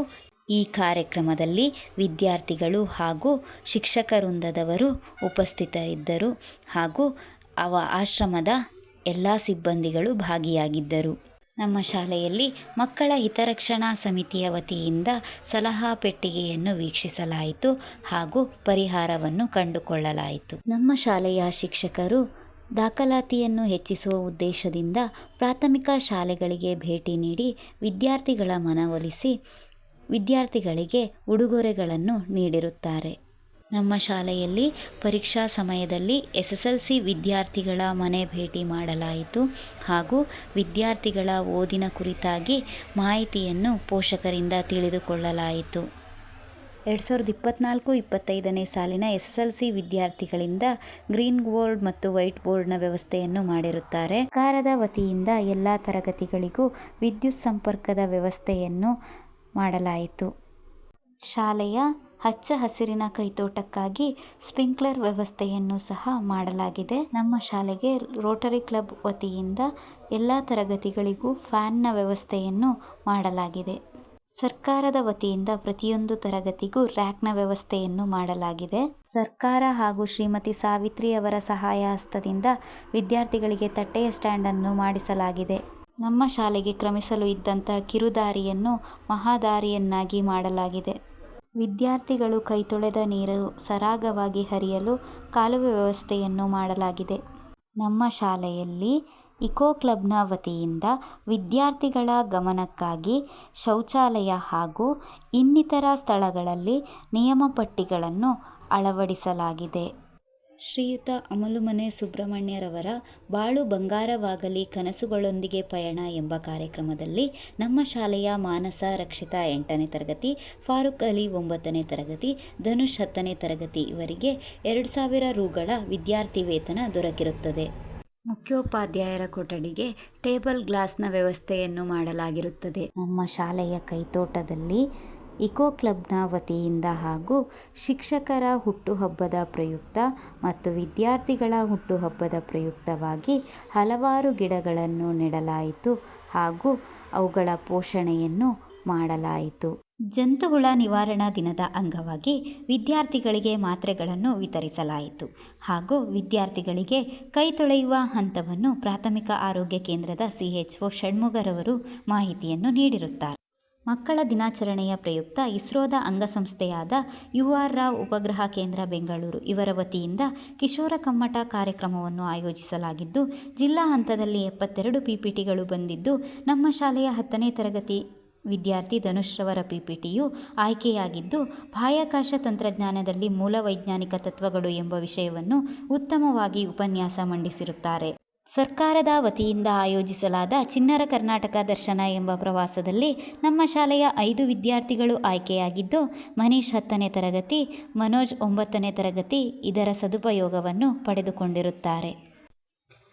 ಈ ಕಾರ್ಯಕ್ರಮದಲ್ಲಿ ವಿದ್ಯಾರ್ಥಿಗಳು ಹಾಗೂ ಶಿಕ್ಷಕ ವೃಂದದವರು ಉಪಸ್ಥಿತರಿದ್ದರು ಹಾಗೂ ಆಶ್ರಮದ ಎಲ್ಲ ಸಿಬ್ಬಂದಿಗಳು ಭಾಗಿಯಾಗಿದ್ದರು. ನಮ್ಮ ಶಾಲೆಯಲ್ಲಿ ಮಕ್ಕಳ ಹಿತರಕ್ಷಣಾ ಸಮಿತಿಯ ವತಿಯಿಂದ ಸಲಹಾ ಪೆಟ್ಟಿಗೆಯನ್ನು ವೀಕ್ಷಿಸಲಾಯಿತು ಹಾಗೂ ಪರಿಹಾರವನ್ನು ಕಂಡುಕೊಳ್ಳಲಾಯಿತು. ನಮ್ಮ ಶಾಲೆಯ ಶಿಕ್ಷಕರು ದಾಖಲಾತಿಯನ್ನು ಹೆಚ್ಚಿಸುವ ಉದ್ದೇಶದಿಂದ ಪ್ರಾಥಮಿಕ ಶಾಲೆಗಳಿಗೆ ಭೇಟಿ ನೀಡಿ ವಿದ್ಯಾರ್ಥಿಗಳ ಮನವೊಲಿಸಿ ವಿದ್ಯಾರ್ಥಿಗಳಿಗೆ ಉಡುಗೊರೆಗಳನ್ನು ನೀಡಿರುತ್ತಾರೆ. ನಮ್ಮ ಶಾಲೆಯಲ್ಲಿ ಪರೀಕ್ಷಾ ಸಮಯದಲ್ಲಿ SSLC ವಿದ್ಯಾರ್ಥಿಗಳ ಮನೆ ಭೇಟಿ ಮಾಡಲಾಯಿತು ಹಾಗೂ ವಿದ್ಯಾರ್ಥಿಗಳ ಓದಿನ ಕುರಿತಾಗಿ ಮಾಹಿತಿಯನ್ನು ಪೋಷಕರಿಂದ ತಿಳಿದುಕೊಳ್ಳಲಾಯಿತು. 2024-25ನೇ ಸಾಲಿನ SSLC ವಿದ್ಯಾರ್ಥಿಗಳಿಂದ ಗ್ರೀನ್ ಬೋರ್ಡ್ ಮತ್ತು ವೈಟ್ ಬೋರ್ಡ್ನ ವ್ಯವಸ್ಥೆಯನ್ನು ಮಾಡಿರುತ್ತಾರೆ. ಸರ್ಕಾರದ ವತಿಯಿಂದ ಎಲ್ಲ ತರಗತಿಗಳಿಗೂ ವಿದ್ಯುತ್ ಸಂಪರ್ಕದ ವ್ಯವಸ್ಥೆಯನ್ನು ಮಾಡಲಾಯಿತು. ಶಾಲೆಯ ಹಚ್ಚ ಹಸಿರಿನ ಕೈತೋಟಕ್ಕಾಗಿ ಸ್ಪ್ರಿಂಕ್ಲರ್ ವ್ಯವಸ್ಥೆಯನ್ನು ಸಹ ಮಾಡಲಾಗಿದೆ. ನಮ್ಮ ಶಾಲೆಗೆ ರೋಟರಿ ಕ್ಲಬ್ ವತಿಯಿಂದ ಎಲ್ಲ ತರಗತಿಗಳಿಗೂ ಫ್ಯಾನ್ನ ವ್ಯವಸ್ಥೆಯನ್ನು ಮಾಡಲಾಗಿದೆ. ಸರ್ಕಾರದ ವತಿಯಿಂದ ಪ್ರತಿಯೊಂದು ತರಗತಿಗೂ ರ್ಯಾಕ್ನ ವ್ಯವಸ್ಥೆಯನ್ನು ಮಾಡಲಾಗಿದೆ. ಸರ್ಕಾರ ಹಾಗೂ ಶ್ರೀಮತಿ ಸಾವಿತ್ರಿ ಅವರ ಸಹಾಯ ಹಸ್ತದಿಂದ ವಿದ್ಯಾರ್ಥಿಗಳಿಗೆ ತಟ್ಟೆಯ ಸ್ಟ್ಯಾಂಡನ್ನು ಮಾಡಿಸಲಾಗಿದೆ. ನಮ್ಮ ಶಾಲೆಗೆ ಕ್ರಮಿಸಲು ಇದ್ದಂಥ ಕಿರುದಾರಿಯನ್ನು ಮಹಾದಾರಿಯನ್ನಾಗಿ ಮಾಡಲಾಗಿದೆ. ವಿದ್ಯಾರ್ಥಿಗಳು ಕೈ ತೊಳೆದ ನೀರು ಸರಾಗವಾಗಿ ಹರಿಯಲು ಕಾಲುವೆ ವ್ಯವಸ್ಥೆಯನ್ನು ಮಾಡಲಾಗಿದೆ. ನಮ್ಮ ಶಾಲೆಯಲ್ಲಿ ಇಕೋ ಕ್ಲಬ್ನ ವತಿಯಿಂದ ವಿದ್ಯಾರ್ಥಿಗಳ ಗಮನಕ್ಕಾಗಿ ಶೌಚಾಲಯ ಹಾಗೂ ಇನ್ನಿತರ ಸ್ಥಳಗಳಲ್ಲಿ ನಿಯಮಪಟ್ಟಿಗಳನ್ನು ಅಳವಡಿಸಲಾಗಿದೆ. ಶ್ರೀಯುತ ಅಮಲುಮನೆ ಸುಬ್ರಹ್ಮಣ್ಯರವರ ಬಾಳು ಬಂಗಾರವಾಗಲಿ ಕನಸುಗಳೊಂದಿಗೆ ಪಯಣ ಎಂಬ ಕಾರ್ಯಕ್ರಮದಲ್ಲಿ ನಮ್ಮ ಶಾಲೆಯ ಮಾನಸ ರಕ್ಷಿತಾ 8ನೇ ತರಗತಿ, ಫಾರೂಕ್ ಅಲಿ 9ನೇ ತರಗತಿ, ಧನುಷ್ 10ನೇ ತರಗತಿ ಇವರಿಗೆ 2,000 ರೂಗಳ ವಿದ್ಯಾರ್ಥಿ ವೇತನ ದೊರಕಿರುತ್ತದೆ. ಮುಖ್ಯೋಪಾಧ್ಯಾಯರ ಕೊಠಡಿಗೆ ಟೇಬಲ್ ಗ್ಲಾಸ್ನ ವ್ಯವಸ್ಥೆಯನ್ನು ಮಾಡಲಾಗಿರುತ್ತದೆ. ನಮ್ಮ ಶಾಲೆಯ ಕೈತೋಟದಲ್ಲಿ ಇಕೋ ಕ್ಲಬ್ನ ವತಿಯಿಂದ ಹಾಗೂ ಶಿಕ್ಷಕರ ಹುಟ್ಟುಹಬ್ಬದ ಪ್ರಯುಕ್ತ ಮತ್ತು ವಿದ್ಯಾರ್ಥಿಗಳ ಹುಟ್ಟುಹಬ್ಬದ ಪ್ರಯುಕ್ತವಾಗಿ ಹಲವಾರು ಗಿಡಗಳನ್ನು ನೆಡಲಾಯಿತು ಹಾಗೂ ಅವುಗಳ ಪೋಷಣೆಯನ್ನು ಮಾಡಲಾಯಿತು. ಜಂತುಹುಳ ನಿವಾರಣಾ ದಿನದ ಅಂಗವಾಗಿ ವಿದ್ಯಾರ್ಥಿಗಳಿಗೆ ಮಾತ್ರೆಗಳನ್ನು ವಿತರಿಸಲಾಯಿತು ಹಾಗೂ ವಿದ್ಯಾರ್ಥಿಗಳಿಗೆ ಕೈ ತೊಳೆಯುವ ಹಂತವನ್ನು ಪ್ರಾಥಮಿಕ ಆರೋಗ್ಯ ಕೇಂದ್ರದ CHO ಷಣ್ಮುಗರವರು ಮಾಹಿತಿಯನ್ನು ನೀಡಿರುತ್ತಾರೆ. ಮಕ್ಕಳ ದಿನಾಚರಣೆಯ ಪ್ರಯುಕ್ತ ಇಸ್ರೋದ ಅಂಗಸಂಸ್ಥೆಯಾದ UR ರಾವ್ ಉಪಗ್ರಹ ಕೇಂದ್ರ ಬೆಂಗಳೂರು ಇವರ ವತಿಯಿಂದ ಕಿಶೋರ ಕಮ್ಮಟ ಕಾರ್ಯಕ್ರಮವನ್ನು ಆಯೋಜಿಸಲಾಗಿದ್ದು, ಜಿಲ್ಲಾ ಹಂತದಲ್ಲಿ 72 PPTಗಳು ಬಂದಿದ್ದು, ನಮ್ಮ ಶಾಲೆಯ 10ನೇ ತರಗತಿ ವಿದ್ಯಾರ್ಥಿ ಧನುಷ್ ರವರ PPTಯು ಆಯ್ಕೆಯಾಗಿದ್ದು, ಬಾಹ್ಯಾಕಾಶ ತಂತ್ರಜ್ಞಾನದಲ್ಲಿ ಮೂಲ ವೈಜ್ಞಾನಿಕ ತತ್ವಗಳು ಎಂಬ ವಿಷಯವನ್ನು ಉತ್ತಮವಾಗಿ ಉಪನ್ಯಾಸ ಮಂಡಿಸಿರುತ್ತಾರೆ. ಸರ್ಕಾರದ ವತಿಯಿಂದ ಆಯೋಜಿಸಲಾದ ಚಿಣ್ಣರ ಕರ್ನಾಟಕ ದರ್ಶನ ಎಂಬ ಪ್ರವಾಸದಲ್ಲಿ ನಮ್ಮ ಶಾಲೆಯ 5 ವಿದ್ಯಾರ್ಥಿಗಳು ಆಯ್ಕೆಯಾಗಿದ್ದು, ಮನೀಶ್ 10ನೇ ತರಗತಿ, ಮನೋಜ್ 9ನೇ ತರಗತಿ ಇದರ ಸದುಪಯೋಗವನ್ನು ಪಡೆದುಕೊಂಡಿರುತ್ತಾರೆ.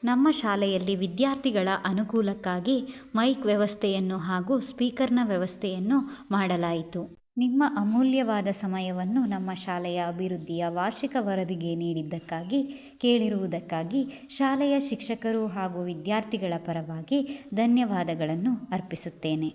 ನಮ್ಮ ಶಾಲೆಯಲ್ಲಿ ವಿದ್ಯಾರ್ಥಿಗಳ ಅನುಕೂಲಕ್ಕಾಗಿ ಮೈಕ್ ವ್ಯವಸ್ಥೆಯನ್ನು ಹಾಗೂ ಸ್ಪೀಕರ್ನ ವ್ಯವಸ್ಥೆಯನ್ನು ಮಾಡಲಾಯಿತು. ನಿಮ್ಮ ಅಮೂಲ್ಯವಾದ ಸಮಯವನ್ನು ನಮ್ಮ ಶಾಲೆಯ ಅಭಿವೃದ್ಧಿಯ ವಾರ್ಷಿಕ ವರದಿಗೆ ನೀಡಿದ್ದಕ್ಕಾಗಿ ಕೇಳಿರುವುದಕ್ಕಾಗಿ ಶಾಲೆಯ ಶಿಕ್ಷಕರು ಹಾಗೂ ವಿದ್ಯಾರ್ಥಿಗಳ ಪರವಾಗಿ ಧನ್ಯವಾದಗಳನ್ನು ಅರ್ಪಿಸುತ್ತೇನೆ.